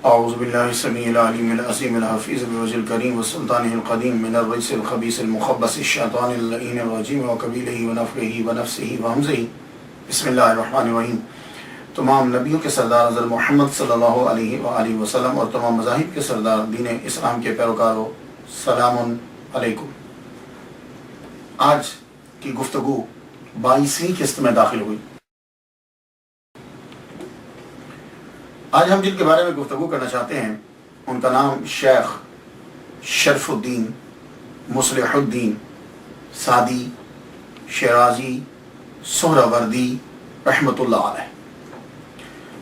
اعوذ باللہ السمیع العلیم العظیم الحفیظ بوجہ الکریم والسلطانہ القدیم من الرجس الخبیث المخبث الشیطان اللعین الرجیم وقبیلہ ونفخہ ونفثہ وہمزہ۔ بسم اللہ الرحمن الرحیم۔ تمام نبیوں کے سردار حضرت محمد صلی اللہ علیہ وآلہ وسلم اور تمام مذاہب کے سردار دین اسلام کے پیروکاروں، سلام علیکم۔ آج کی گفتگو 22ویں قسط میں داخل ہوئی۔ آج ہم جن کے بارے میں گفتگو کرنا چاہتے ہیں ان کا نام شیخ شرف الدین مصلح الدین سعدی شیرازی سہروردی رحمۃ اللہ علیہ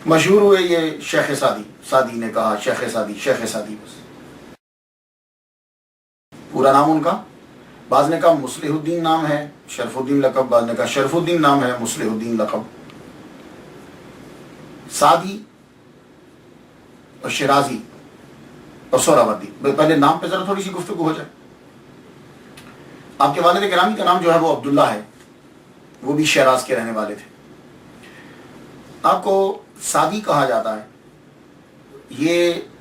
مشہور ہوئے۔ یہ شیخ سعدی نے کہا شیخ سعدی بس پورا نام ان کا۔ بعض نے کہا مصلح الدین نام ہے، شرف الدین لقب، بعض نے کہا شرف الدین نام ہے، مصلح الدین لقب۔ سعدی اور شیرازی اور سہروردی، پہلے نام پہ ذرا تھوڑی سی گفتگو ہو جائے۔ آپ کے والد گرامی کا نام جو ہے وہ عبداللہ ہے، وہ بھی شیراز کے رہنے والے تھے۔ آپ کو سعدی کہا جاتا ہے، یہ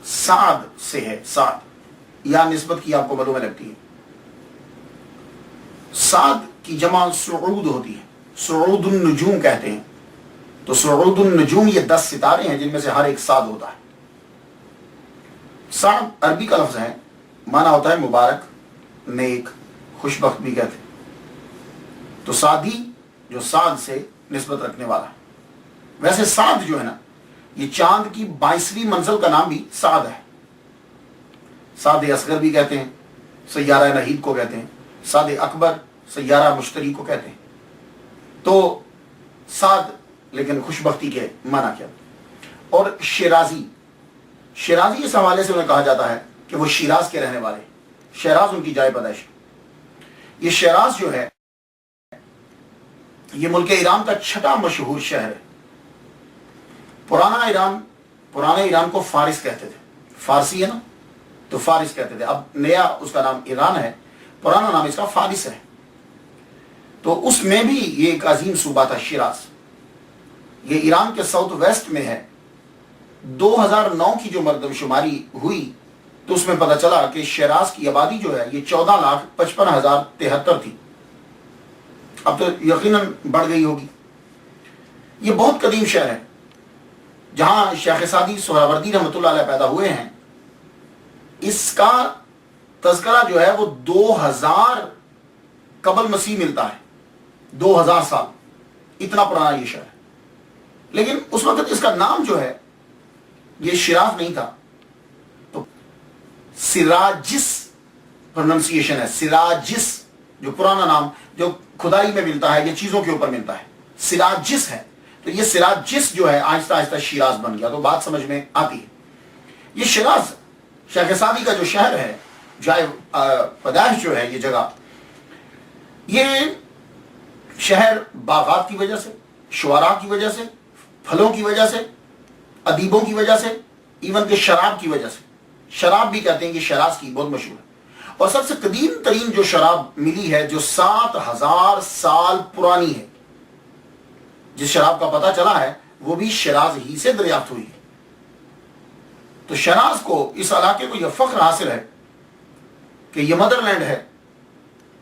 سعد سے ہے، سعد یا نسبت کی آپ کو معلوم لگتی ہے۔ سعد کی جمع سعود ہوتی ہے، سعود النجوم کہتے ہیں۔ تو سعود النجوم یہ 10 ستارے ہیں جن میں سے ہر ایک سعد ہوتا ہے۔ سعد عربی کا لفظ ہے، معنی ہوتا ہے مبارک، نیک، خوشبخت بھی کہتے ہیں۔ تو سعدی جو سعد سے نسبت رکھنے والا ہے۔ ویسے سعد جو ہے نا، یہ چاند کی 22ویں منزل کا نام بھی سعد ہے۔ سعد اصغر بھی کہتے ہیں، سیارہ نحید کو کہتے ہیں، سعد اکبر سیارہ مشتری کو کہتے ہیں۔ تو سعد لیکن خوشبختی کے معنی کیا۔ اور شیرازی اس حوالے سے انہیں کہا جاتا ہے کہ وہ شیراز کے رہنے والے، شیراز ان کی جائے پیدائش۔ یہ شیراز جو ہے یہ ملک ایران کا 6واں مشہور شہر ہے۔ پرانے ایران کو فارس کہتے تھے، فارسی ہے نا تو فارس کہتے تھے۔ اب نیا اس کا نام ایران ہے، پرانا نام اس کا فارس ہے۔ تو اس میں بھی یہ ایک عظیم صوبہ تھا شیراز۔ یہ ایران کے ساؤتھ ویسٹ میں ہے۔ 2009 کی جو مردم شماری ہوئی تو اس میں پتہ چلا کہ شیراز کی آبادی جو ہے یہ 14,55,073 تھی۔ اب تو یقیناً بڑھ گئی ہوگی۔ یہ بہت قدیم شہر ہے جہاں شیخ سعدی سہروردی رحمۃ اللہ علیہ پیدا ہوئے ہیں۔ اس کا تذکرہ جو ہے وہ 2000 قبل مسیح ملتا ہے، 2000 سال، اتنا پرانا یہ شہر ہے۔ لیکن اس وقت اس کا نام جو ہے یہ شیراز نہیں تھا، تو سراجس پروننسیشن ہے۔ سراجس جو پرانا نام جو کھدائی میں ملتا ہے یا چیزوں کے اوپر ملتا ہے، سراجس ہے۔ تو یہ سراجس جو ہے آہستہ آہستہ شیراز بن گیا، تو بات سمجھ میں آتی ہے۔ یہ شیراز شیخ سعدی کا جو شہر ہے، جائے پیدائش جو ہے، یہ جگہ، یہ شہر باغات کی وجہ سے، شعراء کی وجہ سے، پھلوں کی وجہ سے، ادیبوں کی وجہ سے، ایون کہ شراب کی وجہ سے، شراب بھی کہتے ہیں کہ شیراز کی بہت مشہور ہے۔ اور سب سے قدیم ترین جو شراب ملی ہے جو 7000 سال پرانی ہے، جس شراب کا پتہ چلا ہے وہ بھی شیراز ہی سے دریافت ہوئی ہے۔ تو شیراز کو، اس علاقے کو یہ فخر حاصل ہے کہ یہ مدر لینڈ ہے،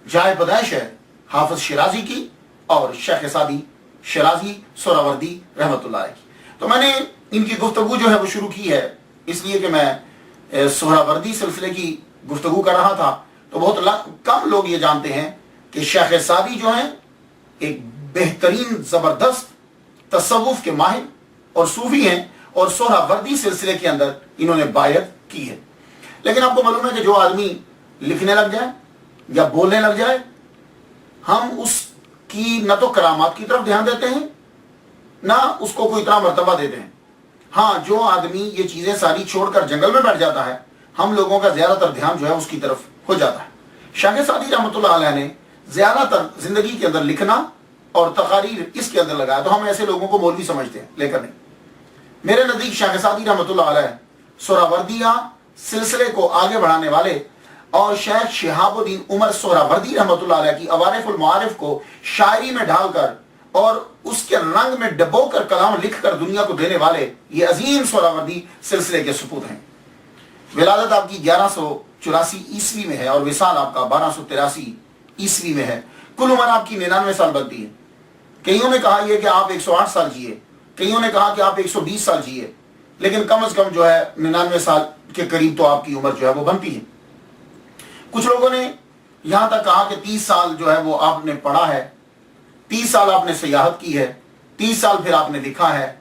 جائے پیدائش ہے حافظ شیرازی کی اور شیخ سعدی شیرازی سہروردی رحمۃ اللہ علیہ کی۔ تو میں نے ان کی گفتگو جو ہے وہ شروع کی ہے اس لیے کہ میں سہروردی سلسلے کی گفتگو کر رہا تھا، تو بہت کم لوگ یہ جانتے ہیں کہ شیخ سعدی جو ہیں ایک بہترین زبردست تصوف کے ماہر اور صوفی ہیں، اور سہروردی سلسلے کے اندر انہوں نے بیعت کی ہے۔ لیکن آپ کو معلوم ہے کہ جو آدمی لکھنے لگ جائے یا بولنے لگ جائے، ہم اس کی نہ تو کرامات کی طرف دھیان دیتے ہیں نہ اس کو کوئی اتنا مرتبہ دیتے ہیں۔ ہاں، جو آدمی یہ چیزیں ساری چھوڑ کر جنگل میں بیٹھ جاتا ہے، ہم لوگوں کا زیادہ تر دھیان جو ہے اس کی طرف ہو جاتا ہے۔ شیخ سعدی رحمۃ اللہ علیہ نے زیادہ تر زندگی کے اندر لکھنا اور تقاریر اس کے اندر لگایا، تو ہم ایسے لوگوں کو مولوی سمجھتے ہیں، لے کر نہیں۔ میرے نزدیک شیخ سعدی رحمۃ اللہ علیہ سہروردیہ سلسلے کو آگے بڑھانے والے اور شیخ شہاب الدین عمر سہروردی رحمۃ اللہ علیہ کی عوارف المعارف کو شاعری میں ڈھال کر اور اس کے رنگ میں ڈبو کر کلام لکھ کر دنیا کو دینے والے یہ عظیم سہروردی سلسلے کے سپوت ہیں۔ ولادت آپ کی 1184 عیسوی میں ہے اور وصال آپ کا 1283 عیسوی میں ہے۔ کل عمر آپ کی 99 سال بنتی ہے۔ کئیوں نے کہا یہ کہ آپ 108 سال جیے، کئیوں نے کہا کہ آپ 120 سال جیے، لیکن کم از کم جو ہے 99 سال کے قریب تو آپ کی عمر جو ہے وہ بنتی ہے۔ کچھ لوگوں نے یہاں تک کہا کہ 30 سال جو ہے وہ آپ نے پڑھا ہے، 30 سال آپ نے سیاحت کی ہے، 30 سال پھر آپ نے لکھا ہے۔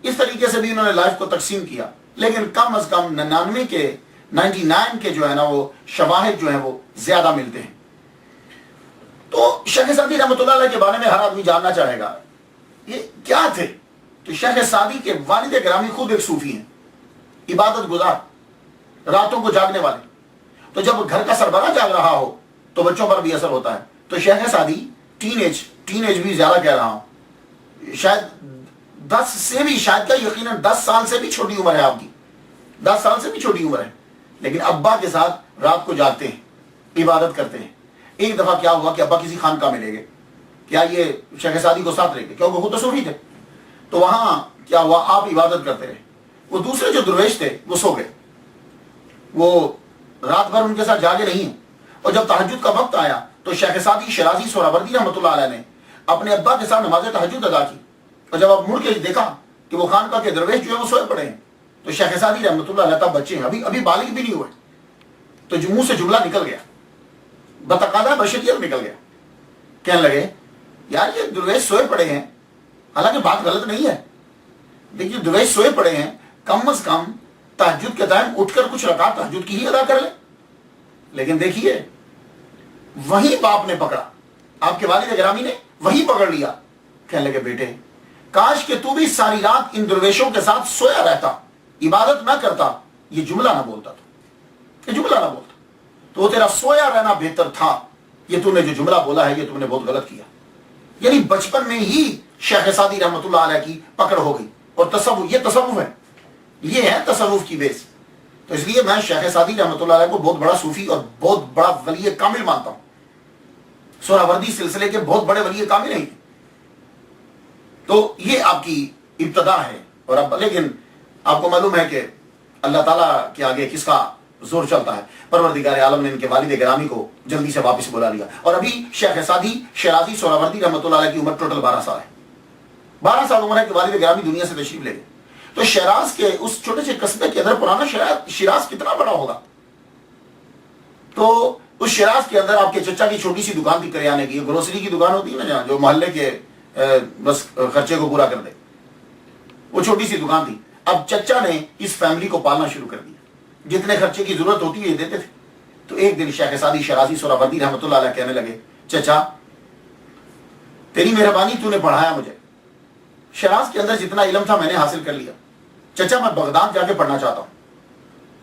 اس طریقے سے بھی انہوں نے لائف کو تقسیم کیا، لیکن کم از کم 99 کے جو ہے نا وہ شواہد جو ہیں وہ زیادہ ملتے ہیں۔ تو شیخ سعدی رحمۃ اللہ علیہ کے بارے میں ہر آدمی جاننا چاہے گا یہ کیا تھے۔ تو شیخ سعدی کے والد گرامی خود ایک صوفی ہیں، عبادت گزار، راتوں کو جاگنے والے۔ تو جب گھر کا سربراہ جاگ رہا ہو تو بچوں پر بھی اثر ہوتا ہے۔ تو شیخ سعدی ٹین ایج بھی زیادہ کہہ رہا ہوں، شاید 10 سے بھی، شاید کیا یقیناً 10 سال سے بھی چھوٹی عمر ہے آپ کی، 10 سال سے بھی چھوٹی عمر ہے، لیکن ابا کے ساتھ رات کو جاگتے ہیں، عبادت کرتے ہیں۔ ایک دفعہ کیا ہوا کہ ابا کسی خانقاہ میں لے گئے، کیا یہ شیخ سعدی کو ساتھ لے گئے کیونکہ خود تو صوفی تھے۔ تو وہاں کیا ہوا، آپ عبادت کرتے رہے، وہ دوسرے جو درویش تھے وہ سو گئے، وہ رات بھر ان کے ساتھ جاگے نہیں ہیں۔ اور جب تہجد کا وقت آیا تو شیخ سعدی شرازی سہروردی رحمۃ اللہ علیہ نے اپنے ابا کے ساتھ نماز تہجد ادا کی، اور جب آپ مڑ کے دیکھا کہ وہ خانقاہ کے درویش جو ہے وہ سوئے پڑے ہیں، تو شیخ سعدی رحمۃ اللہ علیہ تب بچے ہیں، ابھی بالغ بھی نہیں ہوئے، تو منہ سے جملہ نکل گیا، بتقاضا بشریت نکل گیا۔ کہنے لگے یار یہ درویش سوئے پڑے ہیں، حالانکہ بات غلط نہیں ہے، دیکھیے درویش سوئے پڑے ہیں، کم از کم تہجد کے ٹائم اٹھ کر کچھ رکعت تہجد کی ہی ادا کر لیں۔ لیکن دیکھیے وہی باپ نے پکڑا، آپ کے والد گرامی نے وہی پکڑ لیا۔ کہنے لگے بیٹے کاش کہ تو بھی ساری رات ان درویشوں کے ساتھ سویا رہتا، عبادت نہ کرتا، یہ جملہ نہ بولتا تو، یہ جملہ نہ بولتا تو وہ تیرا سویا رہنا بہتر تھا۔ یہ تو نے جو جملہ بولا ہے یہ تم نے بہت غلط کیا۔ یعنی بچپن میں ہی شیخ سعدی رحمۃ اللہ علیہ کی پکڑ ہو گئی، اور تصوف، یہ تصوف ہے، یہ ہے تصوف کی بیس۔ تو اس لیے میں شیخ سعدی رحمۃ اللہ علیہ کو بہت بڑا صوفی اور بہت بڑا ولی کامل مانتا ہوں، سہروردی سلسلے کے بہت بڑے ولی کامل ہیں۔ تو یہ آپ کی ابتدا ہے، اور اب لیکن آپ کو معلوم ہے کہ اللہ تعالیٰ کے آگے کس کا زور چلتا ہے۔ پروردگار عالم نے ان کے والد گرامی کو جلدی سے واپس بلا لیا، اور ابھی شیخ سعدی شرازی سہروردی رحمۃ اللہ علیہ کی عمر ٹوٹل 12 سال ہے، 12 سال عمر ہے کہ والد گرامی دنیا سے تشریف لے گئے۔ تو شیراز کے اس چھوٹے سے قصبے کے اندر پرانا شیراز کتنا بڑا ہوگا؟ تو اس شیراز کے اندر آپ کے چچا کی چھوٹی سی دکان تھی، کریانے کی، گروسری کی دکان ہوتی ہے نا جہاں جو محلے کے بس خرچے کو پورا کر دے، وہ چھوٹی سی دکان تھی۔ اب چچا نے اس فیملی کو پالنا شروع کر دیا، جتنے خرچے کی ضرورت ہوتی ہے یہ دیتے تھے۔ تو ایک دن شیخ سعدی شرازی سہروردی رحمۃ اللہ علیہ کہنے لگے چچا تیری مہربانی، تو نے پڑھایا مجھے، شیراز کے اندر جتنا علم تھا میں نے حاصل کر لیا، چچا میں بغداد جا کے پڑھنا چاہتا ہوں،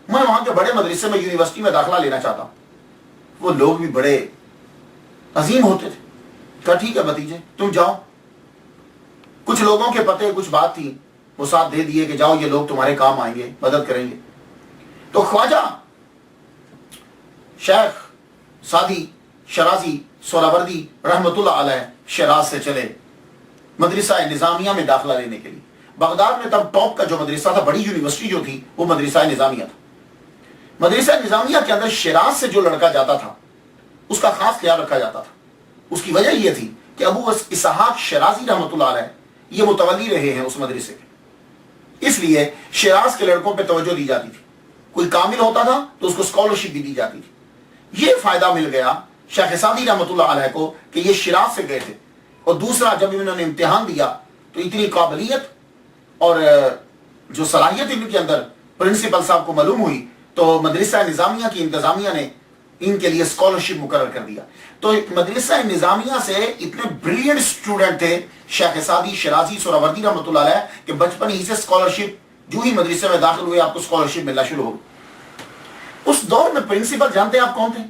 میں وہاں کے بڑے مدرسے میں یونیورسٹی میں داخلہ لینا چاہتا ہوں۔ وہ لوگ بھی بڑے عظیم ہوتے تھے، کہا ٹھیک ہے بھتیجے تم جاؤ۔ کچھ لوگوں کے پتے کچھ بات تھی، وہ ساتھ دے دیے کہ جاؤ یہ لوگ تمہارے کام آئیں گے، مدد کریں گے۔ تو خواجہ شیخ سعدی شرازی سہروردی رحمۃ اللہ علیہ شیراز سے چلے مدرسہ نظامیہ میں داخلہ لینے کے لیے۔ بغداد میں تب ٹاپ کا جو مدرسہ تھا، بڑی یونیورسٹی جو تھی، وہ مدرسہ نظامیہ تھا۔ مدرسہ نظامیہ کے اندر شیراز سے جو لڑکا جاتا تھا اس کا خاص خیال رکھا جاتا تھا۔ اس کی وجہ یہ تھی کہ ابو اسحاق شیرازی رحمۃ اللہ علیہ یہ متولی رہے ہیں اس مدرسے کے، اس لیے شیراز کے لڑکوں پہ توجہ دی جاتی تھی۔ کوئی کامل ہوتا تھا تو اس کو اسکالرشپ بھی دی جاتی تھی۔ یہ فائدہ مل گیا شیخ سعدی رحمۃ اللہ علیہ کو کہ یہ شیراز سے گئے تھے، اور دوسرا جب انہوں نے امتحان دیا تو اتنی قابلیت اور جو صلاحیت ان کے اندر پرنسپل صاحب کو معلوم ہوئی، تو مدرسہ نظامیہ کی انتظامیہ نے ان کے لیے اسکالرشپ مقرر کر دیا۔ تو مدرسہ نظامیہ سے اتنے بریلینٹ اسٹوڈنٹ تھے شیخ سعدی شرازی سہروردی رحمۃ اللہ علیہ کہ بچپن ہی سے اسکالرشپ، جو ہی مدرسے میں داخل ہوئے آپ کو اسکالرشپ ملنا شروع ہو گئی۔ اس دور میں پرنسپل جانتے ہیں آپ کون تھے؟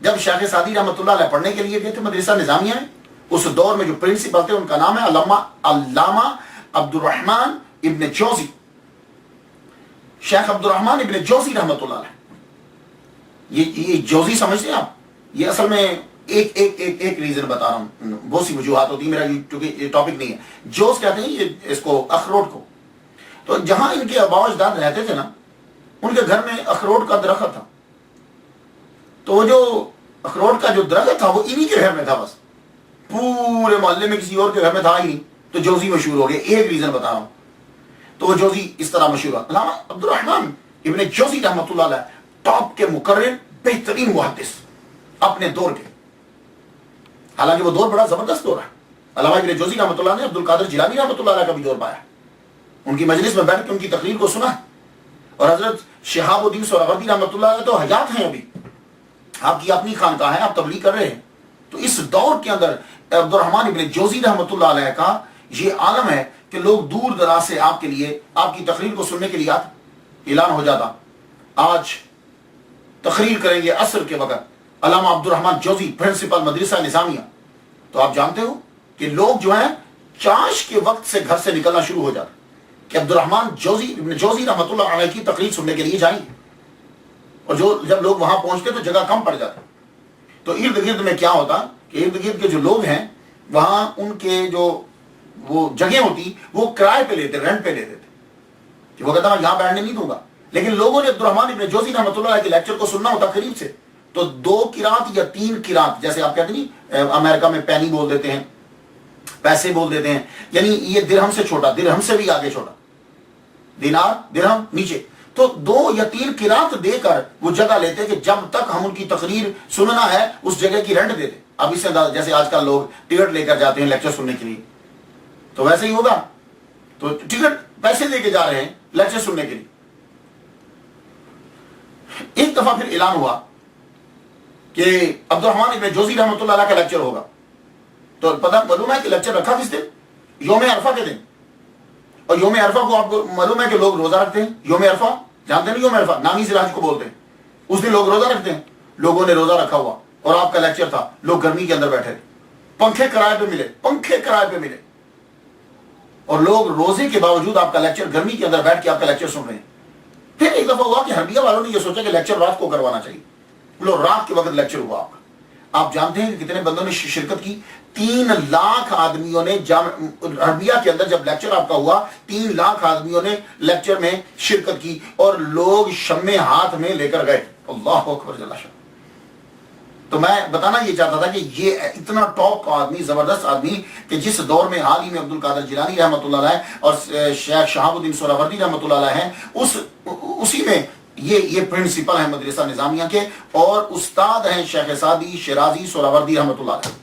جب شیخ سعدی رحمۃ اللہ علیہ پڑھنے کے لیے گئے تھے مدرسہ نظامیہ میں، اس دور میں جو پرنسپل تھے ان کا نام ہے علامہ عبد الرحمن ابن جوزی، شیخ عبد الرحمن ابن جوزی رحمۃ اللہ علیہ۔ یہ جوزی سمجھتے ہیں آپ؟ یہ اصل میں ایک ریزن بتا رہا ہوں، بہت سی وجوہات ہوتی ہیں، میرا کیونکہ یہ ٹاپک نہیں ہے. جوز کہتے ہیں یہ اس کو، اخروٹ کو. تو جہاں ان کے آباء و اجداد رہتے تھے نا، ان کے گھر میں اخروٹ کا درخت تھا. تو وہ جو اخروٹ کا جو درخت تھا وہ انہی کے گھر میں تھا، بس پورے محلے میں کسی اور کے گھر میں تھا ہی نہیں. تو جوزی مشہور ہو گیا. ایک ریزن بتا رہا ہوں. تو وہ جوزی اس طرح مشہور ہوا. علامہ عبد الرحمن ابن جوزی رحمۃ اللہ علیہ ٹاپ کے مقرر، بہترین محدث اپنے دور کے. حالانکہ وہ دور بڑا زبردست دور ہے. علامہ ابن جوزی رحمۃ اللہ نے عبد القادر جیلانی رحمۃ اللہ علیہ کا بھی دور پایا. ان کی مجلس میں بیٹھ کے ان کی تقریر کو سنا. اور حضرت شہاب الدین سہروردی رحمۃ اللہ علیہ تو حیات ہیں ابھی، آپ کی اپنی خانقاہ ہے، آپ تبلیغ کر رہے ہیں. تو اس دور کے اندر عبد الرحمن ابن جوزی رحمۃ اللہ علیہ کا یہ عالم ہے کہ لوگ دور دراز سے آپ کے لیے، آپ کی تقریر کو سننے کے لیے آتے. اعلان ہو جاتا آج تقریر کریں گے عصر کے وقت علامہ عبد الرحمن جوزی، پرنسپل مدرسہ نظامیہ. تو آپ جانتے ہو کہ لوگ جو ہیں چاش کے وقت سے گھر سے نکلنا شروع ہو جاتا کہ عبد الرحمن جوزی ابن جوزی رحمۃ اللہ علیہ کی تقریر سننے کے لیے جائیں گے. اور جب لوگ وہاں پہنچتے تو جگہ کم پڑ جاتی. تو ارد گرد میں کیا ہوتا کہ ارد گرد کے جو لوگ ہیں وہاں ان کے جو وہ جگہ ہوتی وہ کرائے پہ لیتے، رینٹ پہ لیتے تھے کہ وہ کہتا میں یہاں بیٹھنے نہیں دوں گا. لیکن لوگوں نے عبد الرحمن ابن جوزی رحمۃ اللہ علیہ کے لیکچر کو سننا ہوتا قریب سے. تو 2 قرات یا 3 قرات، جیسے آپ کہتے نہیں امریکہ میں پینی بول دیتے ہیں، پیسے بول دیتے ہیں، یعنی یہ درہم سے چھوٹا، درہم سے بھی آگے چھوٹا، دینار درہم نیچے. تو 2 یا 3 قرات دے کر وہ جگہ لیتے کہ جب تک ہم ان کی تقریر سننا ہے اس جگہ کی رینٹ دیتے. اب اس سے جیسے آج کل لوگ ٹکٹ لے کر جاتے ہیں لیکچر سننے کے لیے، تو ویسے ہی ہوگا. تو ٹکٹ پیسے لے کے جا رہے ہیں لیکچر سننے کے لیے. ایک دفعہ پھر اعلان ہوا کہ عبد الرحمن ابن جوزی رحمۃ اللہ علیہ کا لیکچر ہوگا. تو پتہ معلوم ہے کہ لیکچر رکھا کس دن؟ یوم عرفہ کے دن. اور یوم عرفہ کو آپ کو معلوم ہے کہ لوگ روزہ رکھتے ہیں. یوم عرفہ جانتے ہیں؟ یوم عرفہ نامی سراج کو بولتے ہیں. اس دن لوگ روزہ رکھتے ہیں. لوگوں نے روزہ رکھا ہوا اور آپ کا لیکچر تھا. لوگ گرمی کے اندر بیٹھے، پنکھے کرائے پہ ملے، پنکھے کرائے پہ ملے، اور لوگ روزے کے باوجود آپ کا لیکچر، گرمی کے اندر بیٹھ کے آپ کا لیکچر سن رہے ہیں. پھر ایک دفعہ ہوا کہ حربیہ والوں نے یہ سوچا کہ لیکچر رات کو کروانا چاہیے. لوگ رات کے وقت لیکچر ہوا آپ کا. آپ جانتے ہیں کہ کتنے بندوں نے شرکت کی؟ 3 لاکھ آدمیوں نے حربیہ کے اندر جب لیکچر آپ کا ہوا 3 لاکھ آدمیوں نے لیکچر میں شرکت کی اور لوگ شمع ہاتھ میں لے کر گئے. اللہ اکبر جل شانہ. تو میں بتانا یہ چاہتا تھا کہ یہ اتنا ٹاپ کا آدمی، زبردست آدمی کہ جس دور میں حال ہی میں عبد القادر جیلانی رحمۃ اللہ علیہ اور شیخ شہاب الدین سہروردی رحمۃ اللہ علیہ ہیں، اسی میں یہ پرنسپل ہیں مدرسہ نظامیہ کے، اور استاد ہیں شیخ سعدی شیرازی سہروردی رحمۃ اللہ علیہ.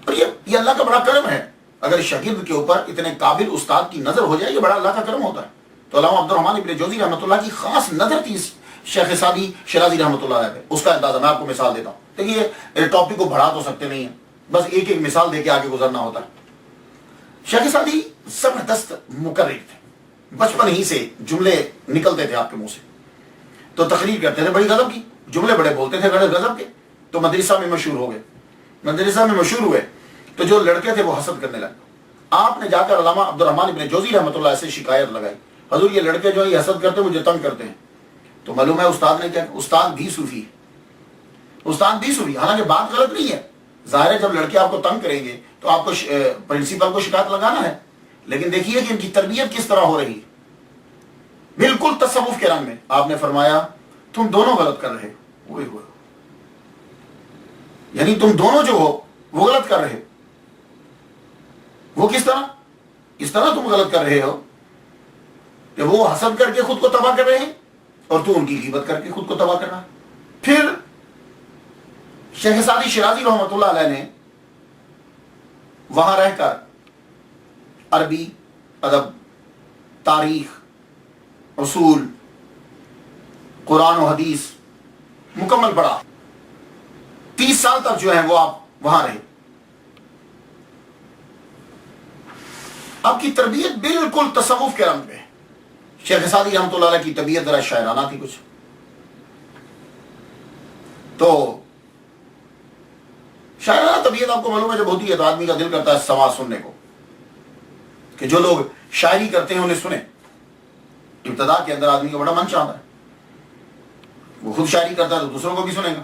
اور یہ اللہ کا بڑا کرم ہے. اگر شاگرد کے اوپر اتنے قابل استاد کی نظر ہو جائے یہ بڑا اللہ کا کرم ہوتا ہے. تو علامہ عبد الرحمن ابن جوزی رحمۃ اللہ کی خاص نظر تھی شیخ سعدی شیرازی رحمۃ اللہ علیہ پہ. اس کا اندازہ میں آپ کو مثال دیتا ہوں. دیکھیے ٹاپک کو بڑھا تو سکتے نہیں ہیں، بس ایک ایک مثال دے کے آگے گزرنا ہوتا ہے. شیخ سعدی زبردست مقرر تھے، بچپن ہی سے جملے نکلتے تھے آپ کے منہ سے. تو تقریر کرتے تھے، بڑی غضب کی جملے بڑے بولتے تھے، بڑے غضب کے. تو مدرسہ میں مشہور ہو گئے. مدرسہ میں مشہور ہوئے تو جو لڑکے تھے وہ حسد کرنے لگے. آپ نے جا کر علامہ عبد الرحمن ابن جوزی رحمۃ اللہ سے شکایت لگائی، حضور یہ لڑکے جو ہے یہ حسد کرتے ہیں، مجھے تنگ کرتے ہیں. تو معلوم ہے استاد نے کیا، استاد بھی صوفی، استاد بھی صوفی. حالانکہ بات غلط نہیں ہے، ظاہر ہے جب لڑکے آپ کو تنگ کریں گے تو آپ کو پرنسپل کو شکایت لگانا ہے. لیکن دیکھیے کہ ان کی تربیت کس طرح ہو رہی ہے، بالکل تصوف کے رنگ میں. آپ نے فرمایا تم دونوں غلط کر رہے ہو، یعنی تم دونوں جو ہو وہ غلط کر رہے. وہ کس طرح؟ اس طرح تم غلط کر رہے ہو کہ وہ حسد کر کے خود کو تباہ کر رہے ہیں اور تو ان کی غیبت کر کے خود کو تباہ کر رہا ہے. پھر شیخ سعدی شیرازی رحمۃ اللہ علیہ نے وہاں رہ کر عربی ادب، تاریخ، اصول، قرآن و حدیث مکمل پڑھا. 30 سال تک جو ہے وہ آپ وہاں رہے. آپ کی تربیت بالکل تصوف کے رنگ پہ. شیخ سعدی رحمۃ اللہ علیہ کی طبیعت ذرا شاعرانہ تھی کچھ. تو شاعرانہ طبیعت آپ کو معلوم ہے جب ہوتی ہے تو آدمی کا دل کرتا ہے سماع سننے کو، کہ جو لوگ شاعری کرتے ہیں انہیں سنیں. ابتدا کے اندر آدمی کا بڑا من چاہتا ہے، وہ خود شاعری کرتا ہے تو دوسروں کو بھی سنے گا.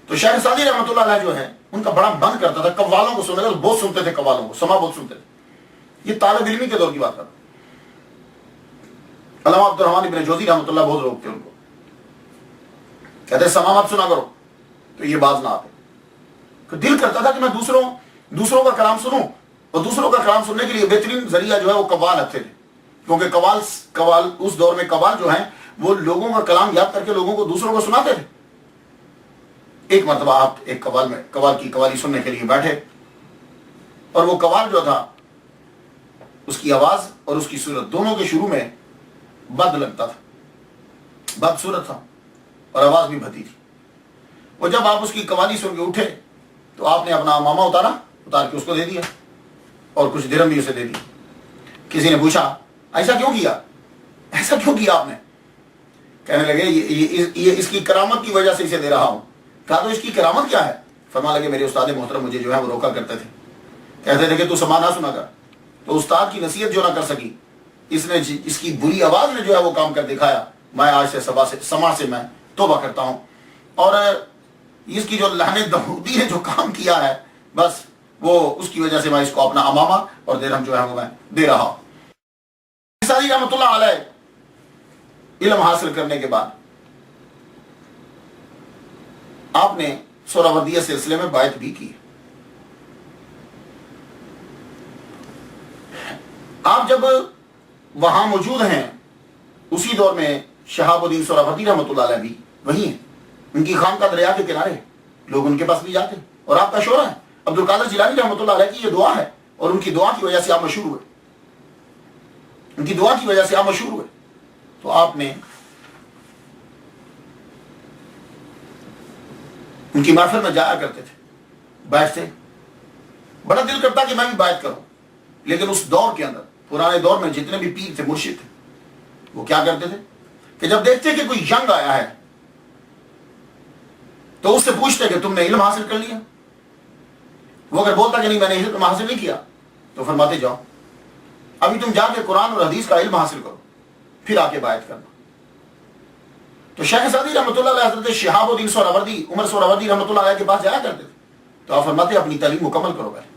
تو شیخ سعدی رحمۃ اللہ علیہ جو ہے ان کا بڑا من کرتا تھا قوالوں کو سننے کا، بہت سنتے تھے قوالوں کو، سما بہت سنتے تھے. یہ طالب علمی کے دور کی بات کرتا. علامہ عبد الرحمن ابن جوزی رحمۃ اللہ بہت روکتے ان کو، کہتے سما مت سنا کرو، تو یہ باز نہ آتے. دل کرتا تھا کہ میں دوسروں کا کلام سنوں، اور دوسروں کا کلام سننے کے لیے بہترین ذریعہ جو ہے وہ قوال رکھتے تھے، کیونکہ قوال اس دور میں قوال جو ہیں وہ لوگوں کا کلام یاد کر کے لوگوں کو دوسروں کو سناتے تھے. ایک مرتبہ آپ ایک قوال کی قوالی سننے کے لیے بیٹھے، اور وہ قوال جو تھا اس کی آواز اور اس کی صورت دونوں کے شروع میں بد لگتا تھا، بد صورت تھا اور آواز بھی بھدی تھی. وہ جب آپ اس کی قوالی سن کے اٹھے تو آپ نے اپنا امامہ اتار کے اس کو دے دیا، اور کچھ درہم بھی اسے دے دی. کسی نے پوچھا ایسا کیوں کیا آپ نے؟ کہنے لگے یہ اس کی کرامت کی وجہ سے اسے دے رہا ہوں. کہا تو اس کی کرامت کیا ہے؟ فرمانے لگے میرے استاد محترم مجھے جو ہے وہ روکا کرتے تھے، کہتے تھے کہ تو سما نہ سنا کر. تو استاد کی نصیحت جو نہ کر سکی، اس کی بری آواز نے جو ہے وہ کام کر دکھایا. میں آج سے سما سے میں توبہ کرتا ہوں، اور اس کی جو لعنت داؤدی نے جو کام کیا ہے بس وہ اس کی وجہ سے میں اس کو اپنا امامہ اور درہم جو ہے وہ میں دے رہا ہوں. سعدی رحمۃ اللہ علیہ علم حاصل کرنے کے بعد آپ نے سہروردیہ سلسلے میں بیعت بھی کی. آپ جب وہاں موجود ہیں اسی دور میں شہاب الدین سہروردی رحمۃ اللہ علیہ بھی وہی ہیں. ان کی خانقاہ دریا کے کنارے، لوگ ان کے پاس بھی جاتے، اور آپ کا شعرا ہے. عبد القادر جیلانی رحمۃ اللہ علیہ کی یہ دعا ہے، اور ان کی دعا کی وجہ سے آپ مشہور ہوئے. تو آپ نے ان کی محفل میں جایا کرتے تھے، بیٹھتے، بڑا دل کرتا کہ میں بھی بیعت کروں. لیکن اس دور کے اندر، پرانے دور میں جتنے بھی پیر تھے، مرشد تھے، وہ کیا کرتے تھے کہ جب دیکھتے کہ کوئی ینگ آیا ہے تو اس سے پوچھتے کہ تم نے علم حاصل کر لیا. وہ اگر بولتا کہ نہیں میں نے علم حاصل نہیں کیا تو فرماتے جاؤ ابھی تم جا کے قرآن اور حدیث کا علم حاصل کرو، پھر آ کے بیعت کرنا. تو شیخ سعدی رحمۃ اللہ علیہ حضرت شہاب الدین سہروردی، عمر سہروردی رحمۃ اللہ علیہ کے پاس جایا کرتے تھے. تو آپ فرماتے اپنی تعلیم مکمل کرو پہلے.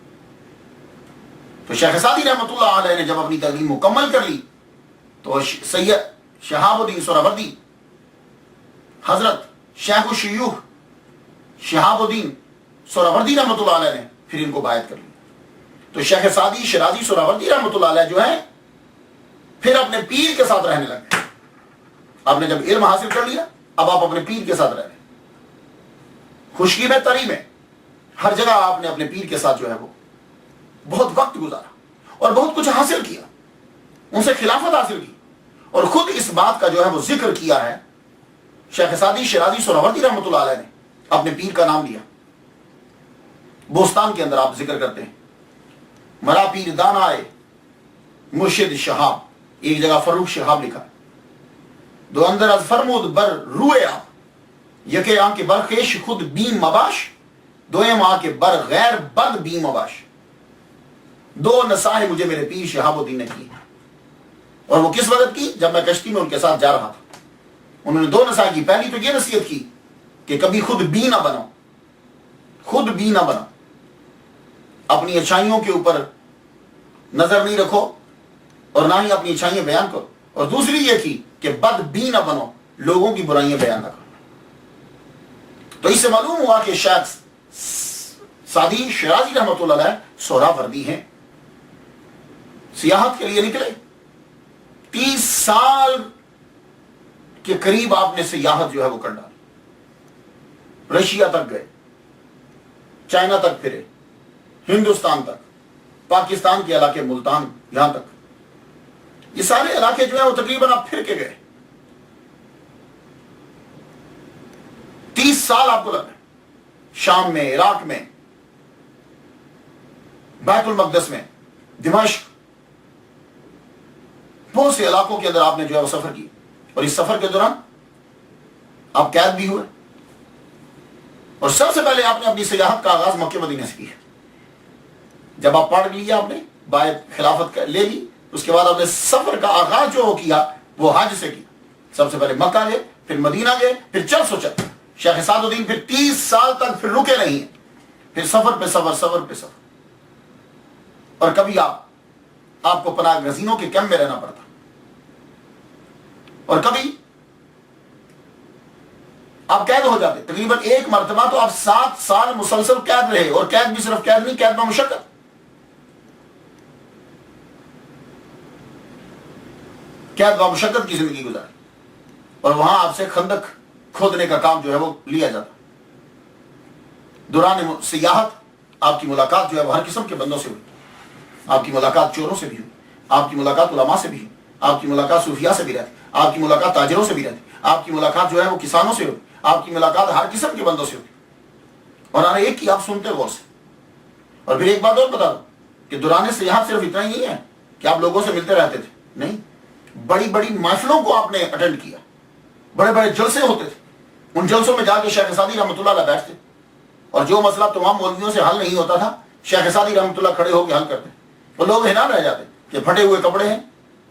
تو شیخ سعدی رحمۃ اللہ علیہ نے جب اپنی تعلیم مکمل کر لی تو سید شہاب الدین سہروردی، حضرت شیخ الشیوخ شہاب الدین سہروردی رحمۃ اللہ علیہ نے پھر ان کو بیعت کر لی. تو شیخ سعدی شرازی سہروردی رحمۃ اللہ علیہ جو ہے پھر اپنے پیر کے ساتھ رہنے لگے. آپ نے جب علم حاصل کر لیا اب آپ اپنے پیر کے ساتھ رہ رہے ہیں، خشکی میں تری میں ہر جگہ آپ نے اپنے پیر کے ساتھ جو ہے وہ بہت وقت گزارا اور بہت کچھ حاصل کیا، ان سے خلافت حاصل کی. اور خود اس بات کا جو ہے وہ ذکر کیا ہے شیخ سعدی شرازی سہروردی رحمۃ اللہ علیہ نے، اپنے پیر کا نام لیا. بوستان کے اندر آپ ذکر کرتے ہیں مرا پیر دانائے مرشد شہاب، ایک جگہ فروخ شہاب لکھا. دو اندر از فرمود بر روئے آپ، یکے آن کے برخیش خود بیم مباش، دویم آن کے بر غیر بد بیم مباش. دو نصائح مجھے میرے پیر شہاب الدین نے کی، اور وہ کس وقت کی؟ جب میں کشتی میں ان کے ساتھ جا رہا تھا. انہوں نے دو نصائح کی. پہلی تو یہ نصیحت کی کہ کبھی خود بی نہ بنو، خود بی نہ بنو، اپنی اچھائیوں کے اوپر نظر نہیں رکھو اور نہ ہی اپنی اچھائیاں بیان کرو. اور دوسری یہ تھی کہ بد بی نہ بنو، لوگوں کی برائیاں بیان نہ کرو. تو اس سے معلوم ہوا کہ شیخ سعدی شرازی رحمۃ اللہ علیہ سہروردی ہیں. سیاحت کے لیے نکلے، 30 سال کے قریب آپ نے سیاحت جو ہے وہ کر ڈالی. رشیا تک گئے، چائنا تک پھرے، ہندوستان تک، پاکستان کے علاقے ملتان، یہاں تک. یہ سارے علاقے جو ہیں وہ تقریباً آپ پھر کے گئے. 30 سال آپ کو لگ گئے. شام میں، عراق میں، بیت المقدس میں، دمشق، بہت سے علاقوں کے اندر آپ نے جو ہے وہ سفر کی. اور اس سفر کے دوران آپ قید بھی ہوئے. اور سب سے پہلے آپ نے اپنی سیاحت کا آغاز مکہ مدینہ سے کیا. جب آپ پڑھ لیا، آپ نے بیعت خلافت لے لی، اس کے بعد آپ نے سفر کا آغاز جو کیا وہ حج سے کیا. سب سے پہلے مکہ گئے، پھر مدینہ گئے، پھر چل شیخ سعد الدین پھر 30 سال تک پھر رکے نہیں ہیں، پھر سفر پہ سفر، سفر پہ سفر، اور کبھی آپ کو پناہ گزینوں کے کیمپ میں رہنا پڑتا، اور کبھی آپ قید ہو جاتے۔ تقریباً ایک مرتبہ تو آپ 7 سال مسلسل قید رہے، اور قید بھی صرف قید نہیں، قید میں مشقت۔ قید و مشقت کی زندگی گزاری، اور وہاں آپ سے خندق کھودنے کا کام جو ہے وہ لیا جاتا۔ دوران سیاحت آپ کی ملاقات جو ہے وہ ہر قسم کے بندوں سے ہوئی، آپ کی ملاقات چوروں سے بھی ہوئی، آپ کی ملاقات علماء سے بھی ہوئی، آپ کی ملاقات صوفیاء سے بھی رہتی، آپ کی ملاقات تاجروں سے بھی رہتی، آپ کی ملاقات جو ہے وہ کسانوں سے ہوتی، آپ کی ملاقات ہر قسم کے بندوں سے ہوتی، اور ہر ایک کی آپ سنتے غور سے۔ اور پھر ایک بات اور بتا دو کہ دوران سیاحت صرف اتنا ہی نہیں ہے کہ آپ لوگوں سے ملتے رہتے تھے، نہیں، بڑی بڑی محفلوں کو آپ نے اٹینڈ کیا، بڑے بڑے جلسے ہوتے تھے، ان جلسوں میں جا کے شیخ سعدی رحمۃ اللہ علیہ بیٹھتے، اور جو مسئلہ تمام مولویوں سے حل نہیں ہوتا تھا شیخ سعدی رحمۃ اللہ کھڑے ہو کے حل کرتے۔ وہ لوگ حیران رہ جاتے کہ پھٹے ہوئے کپڑے ہیں،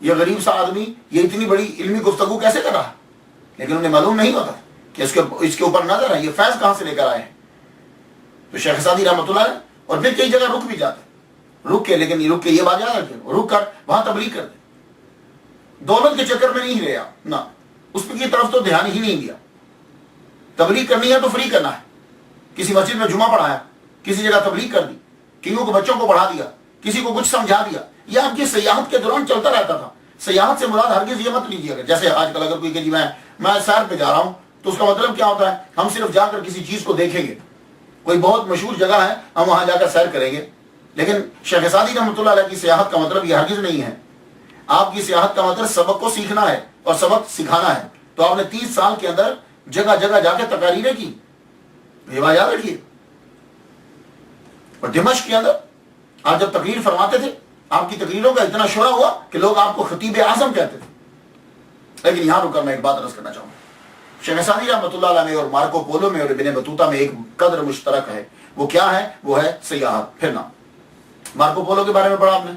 یہ غریب سا آدمی یہ اتنی بڑی علمی گفتگو کیسے کر رہا، لیکن انہیں معلوم نہیں ہوتا کہ اس کے اوپر نظر ہے، یہ فیض کہاں سے لے کر آئے ہیں۔ تو شیخ سعدی رحمۃ اللہ علیہ اور پھر کئی جگہ رک بھی جاتے، رک کے، لیکن رک کے یہ بات یاد رکھیں، رک کر وہاں تبلیغ کرتے، دولت کے چکر میں نہیں رہے آپ، نہ اس کی طرف تو دھیان ہی نہیں دیا۔ تبلیغ کرنی ہے تو فری کرنا ہے، کسی مسجد میں جمعہ پڑھایا، کسی جگہ تبلیغ کر دی، کئیوں کو بچوں کو پڑھا دیا، کسی کو کچھ سمجھا دیا، یہ آپ کی سیاحت کے دوران چلتا رہتا تھا۔ سیاحت سے مراد ہرگز یہ مت لیجیے گا جیسے آج کل اگر کوئی کہ جی میں سیر پہ جا رہا ہوں تو اس کا مطلب کیا ہوتا ہے، ہم صرف جا کر کسی چیز کو دیکھیں گے، کوئی بہت مشہور جگہ ہے ہم وہاں جا کر سیر کریں گے، لیکن شیخ سعدی رحمۃ اللہ علیہ کی سیاحت کا مطلب یہ ہرگز نہیں ہے۔ آپ کی سیاحت کا مطلب سبق کو سیکھنا ہے اور سبق سکھانا ہے۔ تو آپ نے 30 سال کے اندر جگہ جگہ جا کے تقاریریں کی، یہ بات یاد رکھیے۔ اور دمشق کے اندر آپ جب تقریر فرماتے تھے آپ کی تقریروں کا اتنا شہرا ہوا کہ لوگ آپ کو خطیب اعظم کہتے تھے۔ لیکن یہاں رک کر میں ایک بات عرض کرنا چاہوں گا، شیخ سعدی رحمۃ اللہ علیہ میں اور مارکو پولو میں اور ابن بطوطہ میں ایک قدر مشترک ہے، وہ کیا ہے؟ وہ ہے سیاحت، پھرنا۔ مارکو پولو کے بارے میں پڑھا آپ نے،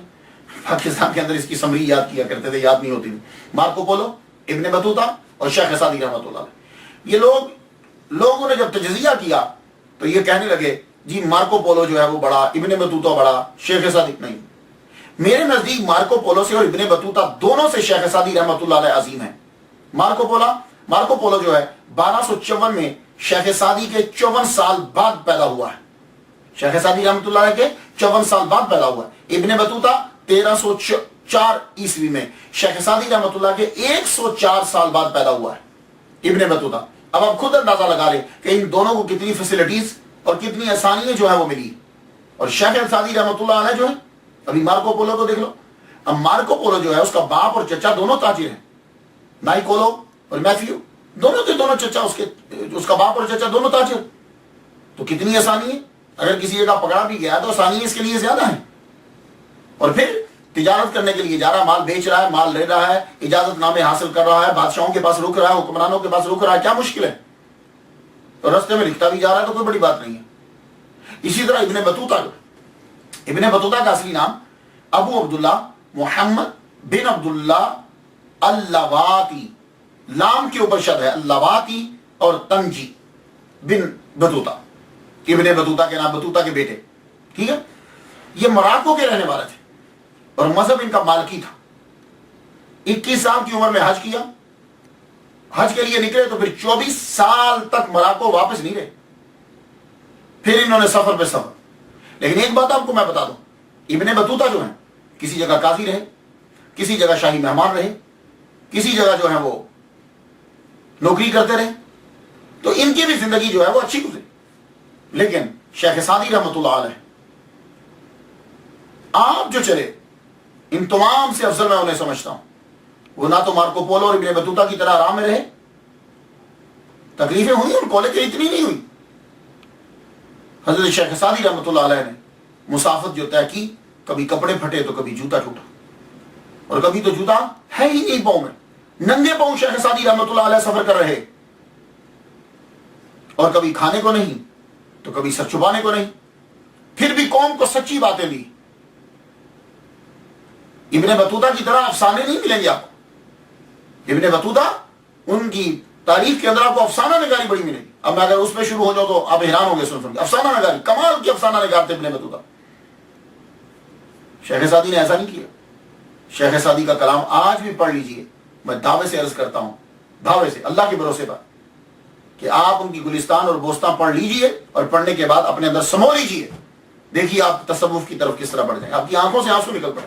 پاکستان کے اندر اس کی سمری یاد کیا کرتے تھے، یاد نہیں ہوتی تھی۔ مارکو پولو، ابن بطوطہ اور شیخ سعدی رحمۃ اللہ علیہ، یہ لوگوں نے جب تجزیہ کیا تو یہ کہنے لگے جی مارکو پولو جو ہے وہ بڑا، ابن بطوطہ بڑا، شیخ سعدی نہیں۔ میرے نزدیک مارکو پولو سے اور ابن بطوطہ دونوں سے شیخ سعدی رحمۃ اللہ علیہ عظیم ہے۔ مارکو پولو جو ہے 1254 میں شیخ سعدی کے 54 سال بعد پیدا ہوا ہے، شیخ سعدی رحمۃ اللہ علیہ کے 54 سال بعد پیدا ہوا ہے۔ ابن بطوطہ 1304 عیسوی میں شیخ سعدی رحمۃ اللہ کے 104 سال بعد پیدا ہوا ہے ابن بطوطہ۔ اب آپ خود اندازہ لگا لیں کہ ان دونوں کو کتنی فیسلٹیز اور کتنی آسانیاں جو ہے وہ ملی، اور شیخ سعدی رحمۃ اللہ علیہ جو ہے، ابھی مارکو پولو کو دیکھ لو، اب مارکو پولو جو ہے اس کا باپ اور چچا دونوں تاجر ہیں، نائکولو اور میتھیو، دونوں کے دونوں چچا اس کا باپ اور چچا دونوں تاجر، تو کتنی آسانی ہے، اگر کسی جگہ پکڑا بھی گیا تو آسانی اس کے لیے زیادہ ہے۔ اور پھر تجارت کرنے کے لیے جا رہا ہے، مال بیچ رہا ہے، مال لے رہا ہے، اجازت نامے حاصل کر رہا ہے، بادشاہوں کے پاس رک رہا ہے، حکمرانوں کے پاس رک رہا ہے، کیا مشکل ہے، اور رستے میں لکھتا بھی جا رہا ہے تو کوئی بڑی بات نہیں ہے۔ اسی طرح ابن بطوطہ کا اصلی نام ابو عبداللہ محمد بن عبداللہ اللواتی، لام کے اوپر شد ہے، اللواتی اور تنجی بن بطوطہ، ابن بطوطہ کے نام، بطوطہ کے بیٹے، ٹھیک ہے۔ یہ مراکو کے رہنے والے تھے اور مذہب ان کا مالکی تھا۔ 21 سال کی عمر میں حج کیا، حج کے لیے نکلے تو پھر 24 سال تک مراکو واپس نہیں رہے، پھر انہوں نے سفر پہ سفر۔ لیکن ایک بات آپ کو میں بتا دوں، ابن بطوطہ جو ہیں کسی جگہ قاضی رہے، کسی جگہ شاہی مہمان رہے، کسی جگہ جو ہے وہ نوکری کرتے رہے، تو ان کی بھی زندگی جو ہے وہ اچھی گزری۔ لیکن شیخ سعدی رحمۃ اللہ علیہ آپ جو چلے ان تمام سے افضل میں انہیں سمجھتا ہوں، وہ نہ تو مارکو پولو اور ابن بطوطہ کی طرح آرام میں رہے، تکلیفیں ہوئی ان کو لیکن اتنی نہیں ہوئی۔ حضرت شیخ سعدی رحمۃ اللہ علیہ نے مسافت جو طے کی، کبھی کپڑے پھٹے تو کبھی جوتا ٹوٹا، اور کبھی تو جوتا ہے ہی نہیں پاؤں میں، ننگے پاؤں شیخ سعدی رحمۃ اللہ علیہ سفر کر رہے، اور کبھی کھانے کو نہیں تو کبھی سر چھپانے کو نہیں، پھر بھی قوم کو سچی باتیں دی۔ ابن بطوطہ کی طرح افسانے نہیں ملیں گے آپ کو۔ ابن بطوطہ ان کی تاریخ کے اندر آپ کو افسانہ نگاری بڑی ملے گی. اب میں اگر اس پہ شروع ہو جاؤ تو آپ حیران ہو گے سن کے. افسانہ نگاری، کمال کی افسانہ نگار تھے ابن بطوطہ. شیخ سعدی نے ایسا نہیں کیا. شیخ سعدی کا کلام آج بھی پڑھ لیجئے. میں دعوے سے عرض کرتا ہوں، دعوے سے اللہ کے بھروسے پر، کہ آپ ان کی گلستان اور بوستان پڑھ لیجئے اور پڑھنے کے بعد اپنے اندر سمو لیجئے. دیکھیے آپ تصوف کی طرف کس طرح بڑھ جائیں. آپ کی آنکھوں سے آنسو نکل پڑے.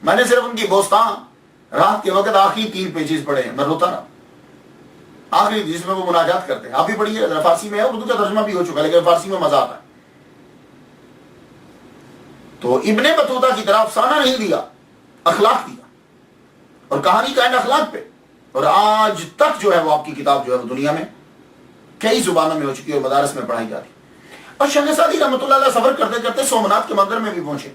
میں نے صرف ان کی بوستان رات کے وقت آخری 3 پیجز پڑھے ہیں. میں روتا رہا. آخری جس میں وہ مناجات کرتے ہیں. آپ بھی پڑھیے، فارسی میں ہے، اردو کا ترجمہ بھی ہو چکا ہے لیکن فارسی میں مزہ آتا ہے. تو ابن بطوطہ کی طرح افسانہ نہیں دیا، اخلاق دیا، اور کہانی کا اخلاق پہ. اور آج تک جو ہے وہ آپ کی کتاب جو ہے وہ دنیا میں کئی زبانوں میں ہو چکی ہے اور مدارس میں پڑھائی جاتی. اور شیخ سعدی رحمۃ اللہ علیہ سفر کرتے کرتے سومناتھ کے مندر میں بھی پہنچے.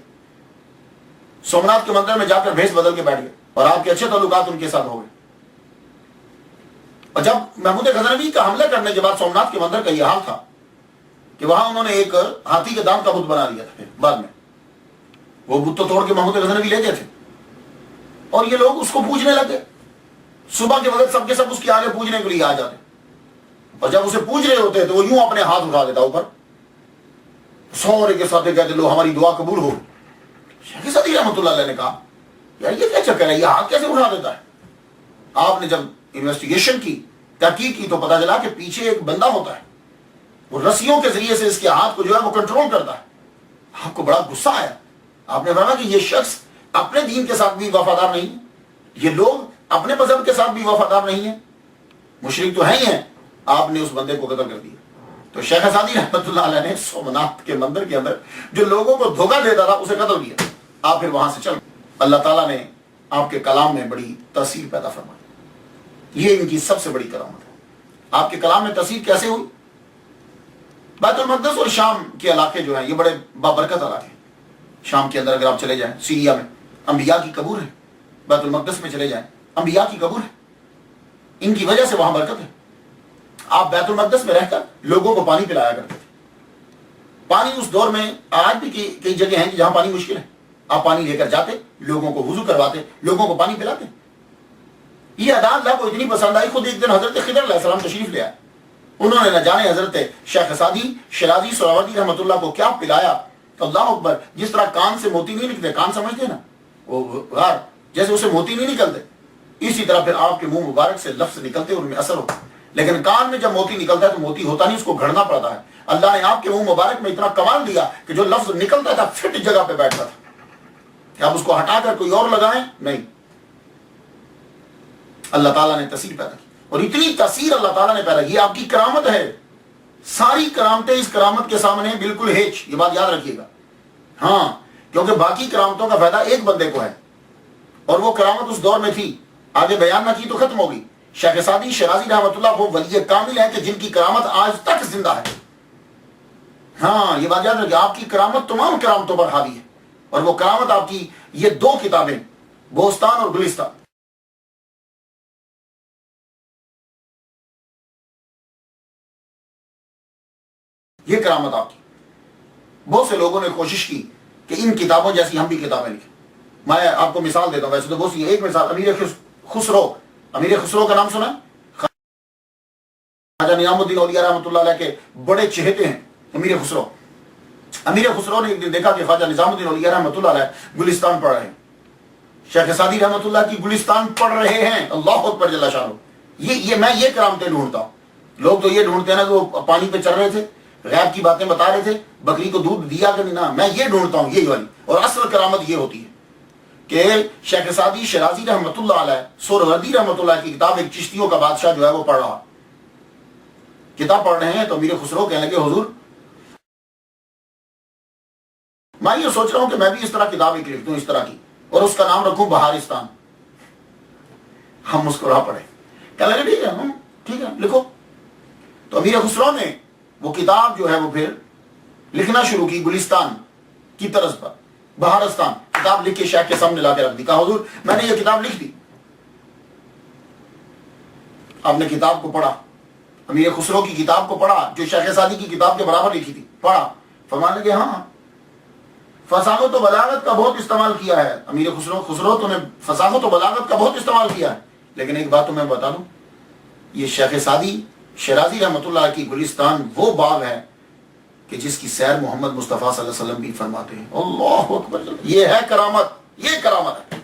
سومناتھ کے مندر میں جا کر بھیس بدل کے بیٹھ گئے اور آپ کے اچھے تعلقات ان کے ساتھ ہو گئے. اور جب محمود غزنوی کا حملہ کرنے کے بعد سومناتھ کے مندر کا یہ حال تھا کہ وہاں انہوں نے ایک ہاتھی کے دانت کا بت بنا لیا تھا. بعد میں وہ بت تو توڑ کے محمود غزنوی لے گئے تھے اور یہ لوگ اس کو پوجنے لگے. صبح کے وقت سب کے سب اس کے آگے پوجنے کے لیے آ جاتے اور جب اسے پوج رہے ہوتے تو وہ یوں اپنے ہاتھ اٹھا دیتا اوپر، سورے کے ساتھ کہتے لو ہماری دعا قبول ہو. شیخ سعدی رحمۃ اللہ علیہ نے کہا یار یہ کیا چکر ہے، یہ ہاتھ کیسے اٹھا دیتا ہے؟ آپ نے جب انویسٹیگیشن کی، تحقیق کی، تو پتا چلا کہ پیچھے ایک بندہ ہوتا ہے، وہ رسیوں کے ذریعے سے اس کے ہاتھ کو جو ہے وہ کنٹرول کرتا ہے. آپ کو بڑا غصہ آیا. آپ نے فرمایا کہ یہ شخص اپنے دین کے ساتھ بھی وفادار نہیں، یہ لوگ اپنے مذہب کے ساتھ بھی وفادار نہیں ہیں، مشرک تو ہیں ہی ہیں. آپ نے اس بندے کو قتل کر دیا. تو شیخ سعدی رحمۃ اللہ علیہ نے سومناتھ کے مندر کے اندر جو لوگوں کو دھوکہ دیتا تھا اسے قتل کیا. آپ پھر وہاں سے چل. اللہ تعالیٰ نے آپ کے کلام میں بڑی تاثیر پیدا فرمائی. یہ ان کی سب سے بڑی کرامت ہے. آپ کے کلام میں تاثیر کیسے ہوئی؟ بیت المقدس اور شام کے علاقے جو ہیں یہ بڑے بابرکت علاقے ہیں. شام کے اندر اگر آپ چلے جائیں، سیریا میں انبیاء کی قبور ہے. بیت المقدس میں چلے جائیں، انبیاء کی قبور ہے. ان کی وجہ سے وہاں برکت ہے. آپ بیت المقدس میں رہ کر لوگوں کو پانی پلایا کرتے تھے. پانی اس دور میں، آج بھی کئی جگہ ہیں جہاں پانی مشکل ہے، آپ پانی لے کر جاتے، لوگوں کو وضو کرواتے، لوگوں کو پانی پلاتے. یہ ادا اللہ کو اتنی پسند آئی. خود ایک دن حضرت خضر علیہ السلام تشریف لے آئے. انہوں نے نہ جانے حضرت شیخ سعدی شیرازی سہروردی رحمۃ اللہ کو کیا پلایا. اللہ اکبر. جس طرح کان سے موتی نہیں نکلتے، کان سمجھتے نا وہ غار، جیسے اسے موتی نہیں نکلتے، اسی طرح پھر آپ کے منہ مبارک سے لفظ نکلتے اور ان میں اثر ہوتا. لیکن کان میں جب موتی نکلتا ہے تو موتی ہوتا نہیں، اس کو گھڑنا پڑتا ہے. اللہ نے آپ کے منہ مبارک میں اتنا کمال دیا کہ جو لفظ نکلتا تھا فٹ جگہ پہ بیٹھتا تھا. کہ آپ اس کو ہٹا کر کوئی اور لگائیں نہیں. اللہ تعالیٰ نے تاثیر پیدا کی اور اتنی تاثیر اللہ تعالیٰ نے پیدا کی. آپ کی کرامت ہے. ساری کرامتیں اس کرامت کے سامنے بالکل ہیچ. یہ بات یاد رکھیے گا. ہاں، کیونکہ باقی کرامتوں کا فائدہ ایک بندے کو ہے اور وہ کرامت اس دور میں تھی، آگے بیان نہ کی تو ختم ہوگی. شیخ سعدی شیرازی رحمۃ اللہ وہ ولی کامل ہے کہ جن کی کرامت آج تک زندہ ہے. ہاں، یہ بات یاد رکھیے. آپ کی کرامت تمام کرامتوں پر حاوی ہے اور وہ کرامت آپ کی یہ 2 کتابیں، بوستان اور گلستان، یہ کرامت آپ کی. بہت سے لوگوں نے کوشش کی کہ ان کتابوں جیسی ہم بھی کتابیں لکھیں. میں آپ کو مثال دیتا ہوں، ویسے تو بہت سی. ایک مثال امیر خسرو. امیر خسرو کا نام سنا؟ خواجہ نظام الدین اولیاء رحمۃ اللہ علیہ کے بڑے چہتے ہیں امیر خسرو. امیر خسرو نے ایک دن دیکھا کہ خواجہ نظام الدین اولیاء رحمۃ اللہ علیہ گلستان پڑھ رہے ہیں. شیخ سعدی رحمۃ اللہ کی گلستان پڑھ رہے ہیں. اللہ اکبر جل شانہ. میں یہ کرامتیں ڈھونڈتا ہوں. لوگ تو یہ ڈھونڈتے ہیں نا کہ وہ پانی پہ چل رہے تھے، غیب کی باتیں بتا رہے تھے، بکری کو دودھ دیا کہ نہیں. نہ، میں یہ ڈھونڈتا ہوں یہ والی. اور اصل کرامت یہ ہوتی ہے کہ شیخ سعدی شیرازی رحمۃ اللہ علیہ سہروردی رحمۃ اللہ کی کتاب، ایک چشتیوں کا بادشاہ جو ہے وہ پڑھ رہا، کتاب پڑھ رہے ہیں. تو امیر خسرو کہنے لگے حضور میں یہ سوچ رہا ہوں کہ میں بھی اس طرح کتاب ایک لکھ دوں، اس طرح کی، اور اس کا نام رکھوں بہارستان. ہم مسکرا پڑے. کہنے لگے ٹھیک ہے لکھو. تو امیر خسرو نے وہ کتاب جو ہے وہ پھر لکھنا شروع کی گلستان کی طرز پر. بہارستان کتاب لکھ کے شیخ کے سامنے لا کے رکھ دی. کہا حضور میں نے یہ کتاب لکھ دی. آپ نے کتاب کو پڑھا، امیر خسرو کی کتاب کو پڑھا جو شیخ سعدی کی کتاب کے برابر لکھی تھی. پڑھا، فرمانے لگے ہاں فصاحت و بلاغت کا بہت استعمال کیا ہے. امیر خسرو تو نے فصاحت و بلاغت کا بہت استعمال کیا ہے. لیکن ایک بات تو میں بتا دوں، یہ شیخ سعدی شیرازی رحمۃ اللہ علیہ کی گلستان وہ باغ ہے کہ جس کی سیر محمد مصطفیٰ صلی اللہ علیہ وسلم بھی فرماتے ہیں. اللہ اکبر. یہ ہے کرامت, یہ کرامت ہے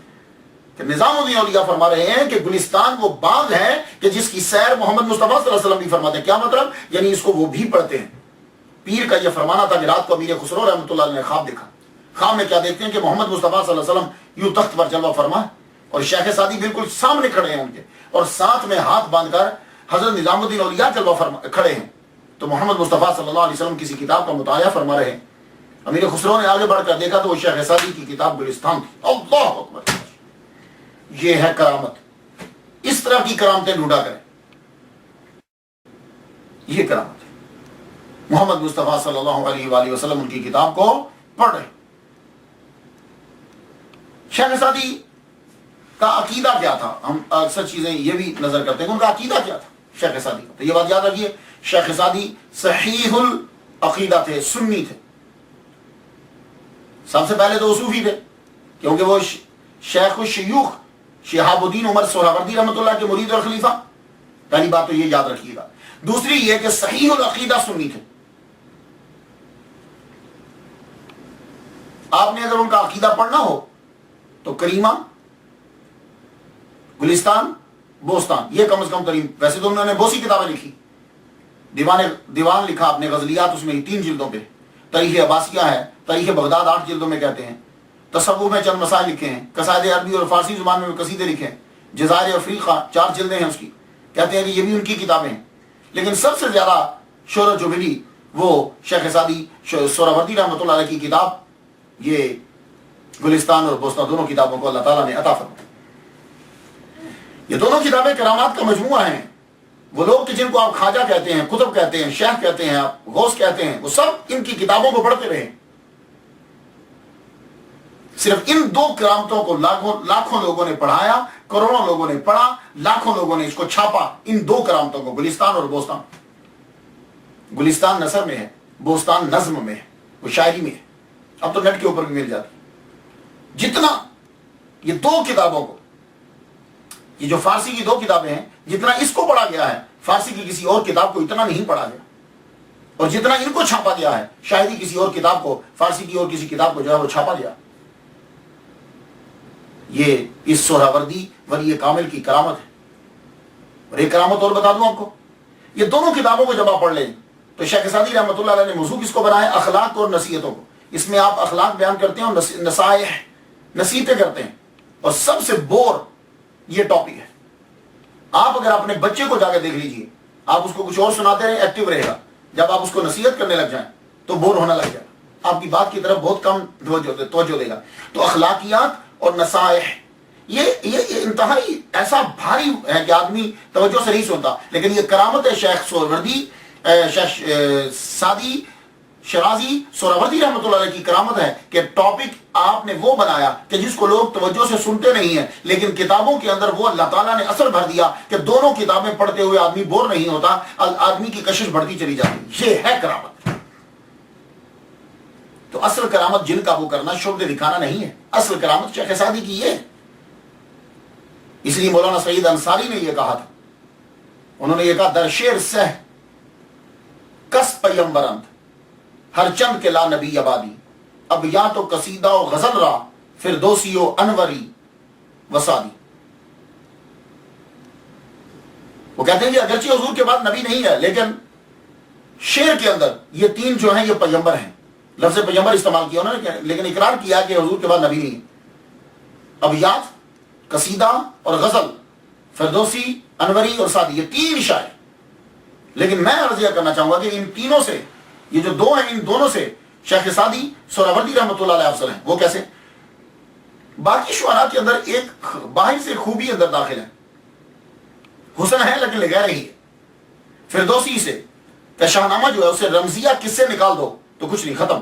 کہ نظام الدین اولیاء فرما رہے ہیں کہ گلستان وہ باغ ہے کہ جس کی سیر محمد مصطفیٰ صلی اللہ علیہ وسلم بھی فرماتے ہیں. کیا مطلب؟ یعنی اس کو وہ بھی پڑھتے ہیں. پیر کا یہ فرمانا تھا کہ رات کو امیر خسرو رحمۃ اللہ علیہ نے خواب دیکھا. خواب میں کیا دیکھتے ہیں کہ محمد مصطفیٰ صلی اللہ علیہ وسلم یوں تخت پر جلوہ فرما اور شیخ سعدی بالکل سامنے کھڑے ہیں ان کے, اور ساتھ میں ہاتھ باندھ کر حضرت نظام الدین اولیاء جلوہ فرما کھڑے ہیں. تو محمد مصطفیٰ صلی اللہ علیہ وسلم کسی کتاب کا مطالعہ فرما رہے ہیں. امیر خسرو نے آگے بڑھ کر دیکھا تو وہ شیخ سعدی کی کتاب گلستان تھی. اللہ اکبر. یہ ہے کرامت. اس طرح کی کرامتیں ڈھونڈا کریں. یہ کرامت ہے. محمد مصطفیٰ صلی اللہ علیہ وآلہ وسلم ان کی کتاب کو پڑھ رہے. شیخ سعدی کا عقیدہ کیا تھا؟ ہم اکثر چیزیں یہ بھی نظر کرتے ہیں کہ ان کا عقیدہ کیا تھا شیخ سعدی کا. تو یہ بات یاد رکھیے, شیخ سعدی صحیح العقیدہ تھے, سنی تھے. سب سے پہلے تو وہ صوفی تھے کیونکہ وہ شیخ الشیوخ شہاب الدین عمر سہروردی رحمۃ اللہ کے مرید اور خلیفہ. پہلی بات تو یہ یاد رکھیے گا. دوسری یہ کہ صحیح العقیدہ سنی تھے. آپ نے اگر ان کا عقیدہ پڑھنا ہو تو کریمہ, گلستان, بوستان, یہ کم از کم ترین. ویسے تو انہوں نے بہت سی کتابیں لکھی. دیوان لکھا اپنے غزلیات, اس میں 3 جلدوں پہ. تاریخ عباسیہ ہے, تاریخ بغداد 8 جلدوں میں کہتے ہیں. تصوف میں چند مسائل لکھے ہیں. قصائد عربی اور فارسی زبان میں قصیدے لکھے ہیں. جزائر افریقہ 4 جلدیں ہیں اس کی. کہتے ہیں کہ یہ بھی ان کی کتابیں ہیں. لیکن سب سے زیادہ شہرت جو ملی وہ شیخ سعدی سہروردی رحمۃ اللہ علیہ کی کتاب, یہ گلستان اور بوستان, دونوں کتابوں کو اللہ تعالیٰ نے عطا فرمایا. یہ دونوں کتابیں کرامات کا مجموعہ ہیں. وہ لوگ کہ جن کو آپ خواجہ کہتے ہیں, قطب کہتے ہیں, شیخ کہتے ہیں, آپ غوث کہتے ہیں, وہ سب ان کی کتابوں کو پڑھتے رہے. صرف ان 2 کرامتوں کو لاکھوں لوگوں نے پڑھایا, کروڑوں لوگوں نے پڑھا, لاکھوں لوگوں نے اس کو چھاپا. ان 2 کرامتوں کو, گلستان اور بوستان. گلستان نثر میں ہے, بوستان نظم میں ہے, وہ شاعری میں ہے. اب تو نیٹ کے اوپر بھی مل جاتی. جتنا یہ 2 کتابوں کو, یہ جو فارسی کی 2 کتابیں ہیں, جتنا اس کو پڑھا گیا ہے فارسی کی کسی اور کتاب کو اتنا نہیں پڑھا گیا. اور جتنا ان کو چھاپا گیا ہے شاعری کسی اور کتاب کو, فارسی کی اور کسی کتاب کو جو ہے وہ چھاپا گیا. یہ اس سہروردی ولی کامل کی کرامت ہے. اور ایک کرامت اور بتا دوں آپ کو, یہ دونوں کتابوں کو جب آپ پڑھ لیں تو شیخ سعدی رحمۃ اللہ علیہ نے موضوع کس کو بنایا؟ اخلاق اور نصیحتوں کو. اس میں آپ اخلاق بیان کرتے ہیں اور نصائح, نصیحتیں کرتے ہیں. اور سب سے بور یہ ٹاپک ہے. آپ اگر اپنے بچے کو جا کے دیکھ لیجئے, آپ اس کو کچھ اور سناتے رہیں, ایکٹیو رہے گا. جب آپ اس کو نصیحت کرنے لگ جائیں تو بور ہونے لگ جائے گا, آپ کی بات کی طرف بہت کم توجہ دے گا. تو اخلاقیات اور نصائح یہ انتہائی ایسا بھاری ہے کہ آدمی توجہ سے نہیں سنتا. لیکن یہ کرامت ہے شیخ سہروردی, شیخ سعدی شیرازی سہروردی رحمۃ اللہ علیہ کی کرامت ہے کہ ٹاپک آپ نے وہ بنایا کہ جس کو لوگ توجہ سے سنتے نہیں ہیں, لیکن کتابوں کے اندر وہ اللہ تعالیٰ نے اثر بھر دیا کہ دونوں کتابیں پڑھتے ہوئے آدمی بور نہیں ہوتا, آدمی کی کشش بڑھتی چلی جاتی. یہ ہے کرامت. تو اصل کرامت جن کا وہ کرنا شبد دکھانا نہیں ہے. اصل کرامت شیخ سعدی کی یہ ہے. اس لیے مولانا سعید انصاری نے یہ کہا تھا, انہوں نے یہ کہا, در شعر سہ کس پیمبرند ہر چند کے لا نبی آبادی, اب یا تو قصیدہ و غزل را فردوسی و انوری وسادی. وہ کہتے ہیں کہ اگرچہ حضور کے بعد نبی نہیں ہے, لیکن شعر کے اندر یہ 3 جو ہیں یہ پیمبر ہیں. لفظ پیمبر استعمال کیا انہوں نے, لیکن اقرار کیا کہ حضور کے بعد نبی نہیں ہے. ابیات, قصیدہ اور غزل, فردوسی, انوری اور سعدی, یہ 3 شاعر. لیکن میں عرضیہ کرنا چاہوں گا کہ ان تینوں سے, یہ جو 2 ہیں, ان دونوں سے شیخ سعدی سہروردی رحمۃ اللہ علیہ افضل ہیں. وہ کیسے؟ باقی شعراء کے اندر ایک باہر سے خوبی اندر داخل ہے, حسن ہے لیکن لغیر ہی ہے. فردوسی سے کہ شاہنامہ جو ہے اسے رمزیہ قصے نکال دو تو کچھ نہیں, ختم.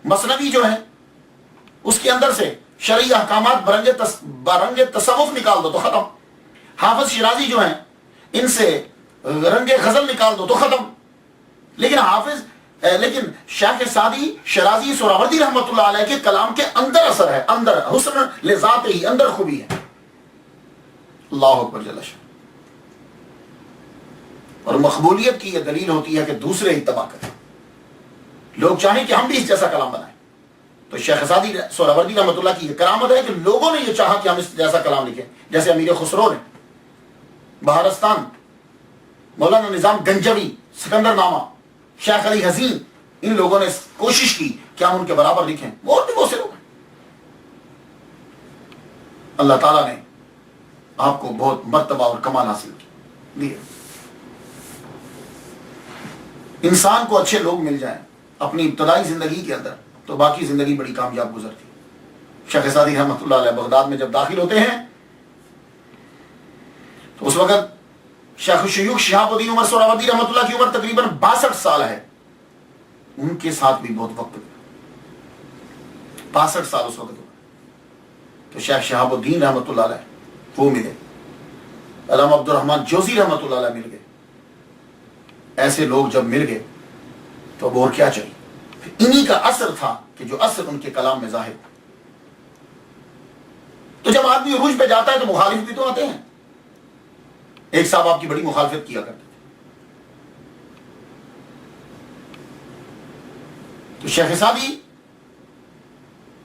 مثنوی جو ہے اس کے اندر سے شرعی احکامات برنگ تصوف نکال دو تو ختم. حافظ شیرازی جو ہیں ان سے رنگ غزل نکال دو تو ختم. لیکن شیخ سعدی شیرازی سہروردی رحمۃ اللہ علیہ کے کلام کے اندر اثر ہے, اندر حسن لذات ہی, اندر خوبی ہے. اللہ اکبر جل شان. اور مقبولیت کی یہ دلیل ہوتی ہے کہ دوسرے اتباع کریں. لوگ چاہیں کہ ہم بھی اس جیسا کلام بنائیں. تو شیخ سعدی سہروردی رحمۃ اللہ کی یہ کرامت ہے کہ لوگوں نے یہ چاہا کہ ہم اس جیسا کلام لکھیں. جیسے امیر خسرو نے، بہارستان، مولانا نظام گنجوی، سکندر نامہ، شیخ علی حسین، ان لوگوں نے کوشش کی کہ ہم ان کے برابر لکھیں. اور بھی بہت سے لوگ ہیں. اللہ تعالیٰ نے آپ کو بہت مرتبہ اور کمال حاصل دیے. انسان کو اچھے لوگ مل جائیں اپنی ابتدائی زندگی کے اندر تو باقی زندگی بڑی کامیاب گزرتی. شیخ سعدی رحمۃ اللہ علیہ بغداد میں جب داخل ہوتے ہیں تو اس وقت شیخ الشیوخ شہاب الدین عمر سہروردی رحمۃ اللہ کی عمر تقریباً 62 سال ہے. ان کے ساتھ بھی بہت وقت گیا، 62 سال اس وقت. تو شیخ شہاب الدین رحمۃ اللہ علیہ وہ ملے، علامہ عبد الرحمن جوزی رحمۃ اللہ علیہ مل گئے. ایسے لوگ جب مل گئے تو اب اور کیا چاہیے. انہی کا اثر تھا کہ جو اثر ان کے کلام میں ظاہر. تو جب آدمی عروج پہ جاتا ہے تو مخالف بھی تو آتے ہیں. ایک صاحب آپ کی بڑی مخالفت کیا کرتے تھے. تو شیخ سعدی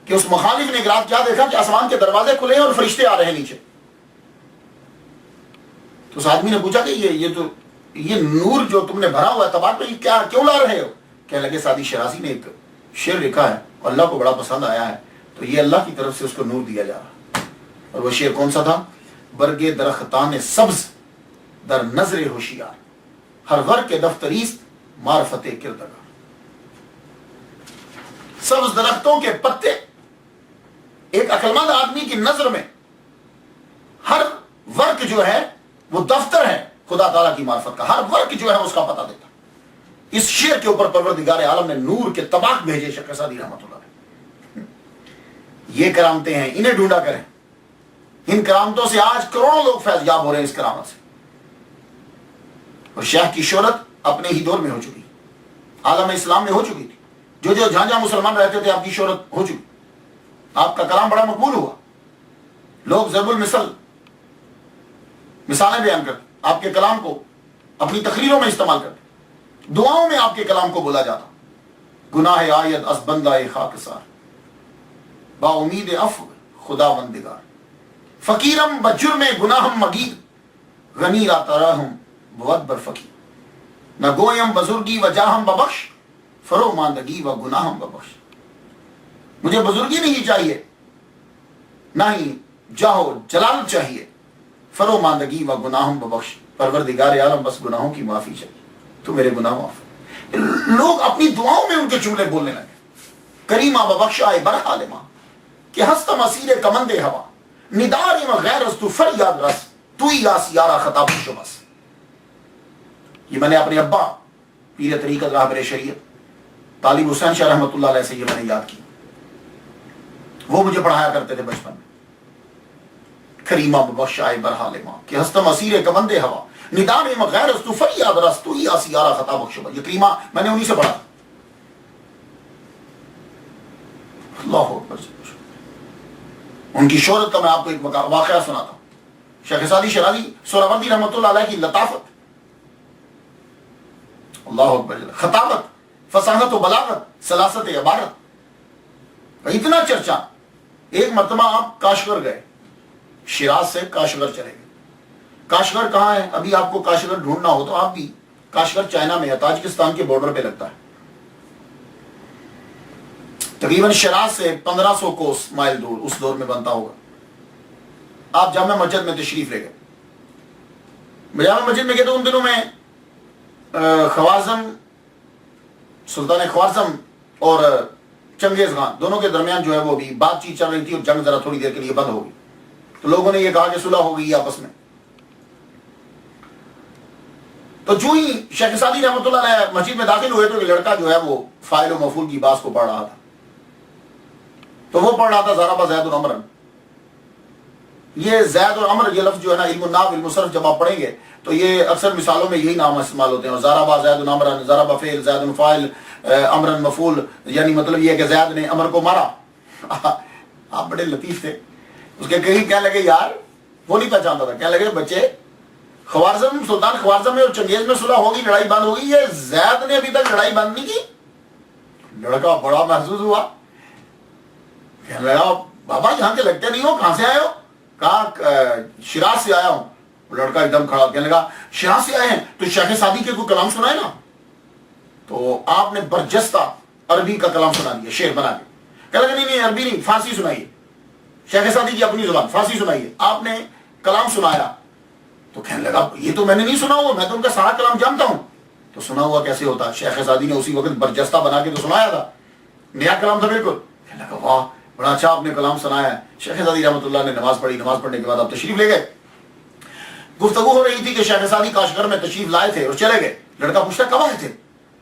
کہ اس مخالف نے ایک رات کیا دیکھا کہ آسمان کے دروازے کھلے ہیں اور فرشتے آ رہے ہیں نیچے. تو اس آدمی نے پوچھا کہ یہ نور جو تم نے بھرا ہوا ہے تباہ پہ، یہ کیا کیوں لا رہے ہو؟ کہنے لگے سعدی شرازی نے ایک شعر لکھا ہے اور اللہ کو بڑا پسند آیا ہے تو یہ اللہ کی طرف سے اس کو نور دیا جا رہا. اور وہ شعر کون سا تھا؟ برگے درختان سبز در نظر ہوشیار، ہر غر کے دفتریست معرفت کردگار. سبز درختوں کے پتے ایک عقلمند آدمی کی نظر میں ہر ورق جو ہے وہ دفتر ہے خدا تعالیٰ کی معرفت کا. ہر ورق جو ہے اس کا پتہ دیتا. اس شعر کے اوپر پروردگار عالم نے نور کے طباق بھیجے شیخ سعدی رحمۃ اللہ علیہ. یہ کرامتیں ہیں، انہیں ڈھونڈا کریں. ان کرامتوں سے آج کروڑوں لوگ فیض یاب ہو رہے ہیں. اس کرامت سے. اور شیخ کی شہرت اپنے ہی دور میں ہو چکی، عالم اسلام میں ہو چکی تھی. جو جہاں جہاں مسلمان رہتے تھے آپ کی شہرت ہو چکی. آپ کا کلام بڑا مقبول ہوا. لوگ ضرب المثل مثالیں بیان کرتے، آپ کے کلام کو اپنی تقریروں میں استعمال کرتے، دعاؤں میں آپ کے کلام کو بولا جاتا. گناہ آید از بندہ خاکسار، با امید عفو خدا بندگار، فقیرم بجرم گناہم مگید، غنی را تراہم بود بر فقیر، نہ گویم بزرگی و جاہم ببخش، فرو ماندگی و گناہم ببخش. مجھے بزرگی نہیں چاہیے، نہ ہی جاہو جلال چاہیے، فرو ماندگی و گناہم ببخش. پروردگار عالم بس گناہوں کی معافی چاہیے، تو میرے گناہ معاف. لوگ اپنی دعاؤں میں ان کے جملے بولنے لگے. کریمہ ببخشائے برحال ماں کہ ہستم اسیر کمند ہوا، ندار و غیر از تو فریاد رس، تو ہی یاس یارا خطاب شبس. یہ میں نے اپنے ابا پیر طریقت راہبر شریعت طالب حسین شاہ رحمۃ اللہ علیہ سے یہ میں نے یاد کی. وہ مجھے پڑھایا کرتے تھے بچپن میں. کریمہ ببخشائے برحال ماں کہ ہستم اسیر کمند ہوا، ندان غیر از تو فریاد رس، تو ہی آسیارہ خطا بخشبہ. یہ کریمہ میں نے انہی سے پڑھا. اللہ اکبر. ان کی شہرت کا میں آپ کو ایک واقعہ سناتا ہوں. شیخ سعدی شرازی سہروردی رحمۃ اللہ علیہ کی لطافت، اللہ اکبر، خطابت، فصاحت و بلاغت، سلاست عبارت، اتنا چرچا. ایک مرتبہ آپ کاشغر گئے، شیراز سے کاشغر چلے گئے. کاشغر کہاں ہے؟ ابھی آپ کو کاشغر ڈھونڈنا ہو تو آپ بھی، کاشغر چائنا میں ہے، تاجکستان کے بارڈر پہ لگتا ہے. تقریباً شیراز سے 1500 کوس مائل دور اس دور میں بنتا ہوگا. آپ جامع مسجد میں تشریف لے گئے. جامع مسجد میں گئے تو ان دنوں میں خوارزم، سلطان خوارزم اور چنگیز خان دونوں کے درمیان جو ہے وہ بھی بات چیت چل رہی تھی اور جنگ ذرا تھوڑی دیر کے لیے بند ہو گئی. تو لوگوں نے یہ کہا کہ صلح ہو گئی آپس میں. تو جو ہی شیخ سعدی رحمۃ اللہ علیہ مسجد میں داخل ہوئے تو ایک لڑکا جو ہے وہ فاعل و مفعول کی باس کو پڑھ رہا تھا. تو وہ پڑھ رہا تھا ضرب زید عمرا. یہ زید اور عمر یہ لفظ جو ہے نا، علم النحو علم الصرف جب آپ پڑھیں گے تو یہ اکثر مثالوں میں یہی نام استعمال ہوتے ہیں. ضرب زید عمرا، ضرب فعل، زید فاعل، عمرا مفعول. یعنی مطلب یہ ہے کہ زید نے عمر کو مارا. آپ بڑے لطیف تھے. اس کے کہیں کہنے لگے یار، وہ نہیں پہچانتا تھا، کہنے لگے بچے خوارزم، سلطان خوارزم میں اور چنگیز میں صلح ہوگی، لڑائی بند ہوگی، یہ زید نے ابھی تک لڑائی بند نہیں کی. لڑکا بڑا محظوظ ہوا، کہنے لگا بابا یہاں کے لگتے نہیں ہو، کہاں سے آئے ہو؟ کہا شیراز سے آیا ہوں. لڑکا ایک دم کھڑا کہنے لگا شیراز سے آئے ہیں تو شیخ سعدی کے کوئی کلام سنائے نا. تو آپ نے برجستہ عربی کا کلام سنا دیا شعر بنا کے. کہنے لگا نہیں عربی نہیں، فارسی سنائیے، شیخ سعدی کی اپنی زبان فارسی سنائیے. آپ نے کلام سنایا تو کہنے لگا یہ تو میں نے نہیں سنا ہوا، میں تو ان کا سارا کلام جانتا ہوں. تو سنا ہوا کیسے ہوتا؟ شیخ سعدی نے اسی وقت برجستہ بنا کے تو سنایا تھا، نیا کلام تھا بالکل. کہنے لگا واہ بڑا اچھا آپ نے کلام سنایا ہے. شیخ سعدی رحمۃ اللہ نے نماز پڑھی، نماز پڑھنے کے بعد آپ تشریف لے گئے. گفتگو ہو رہی تھی کہ شیخ سعدی کاشغر میں تشریف لائے تھے اور چلے گئے. لڑکا پوچھتا کب آئے تھے؟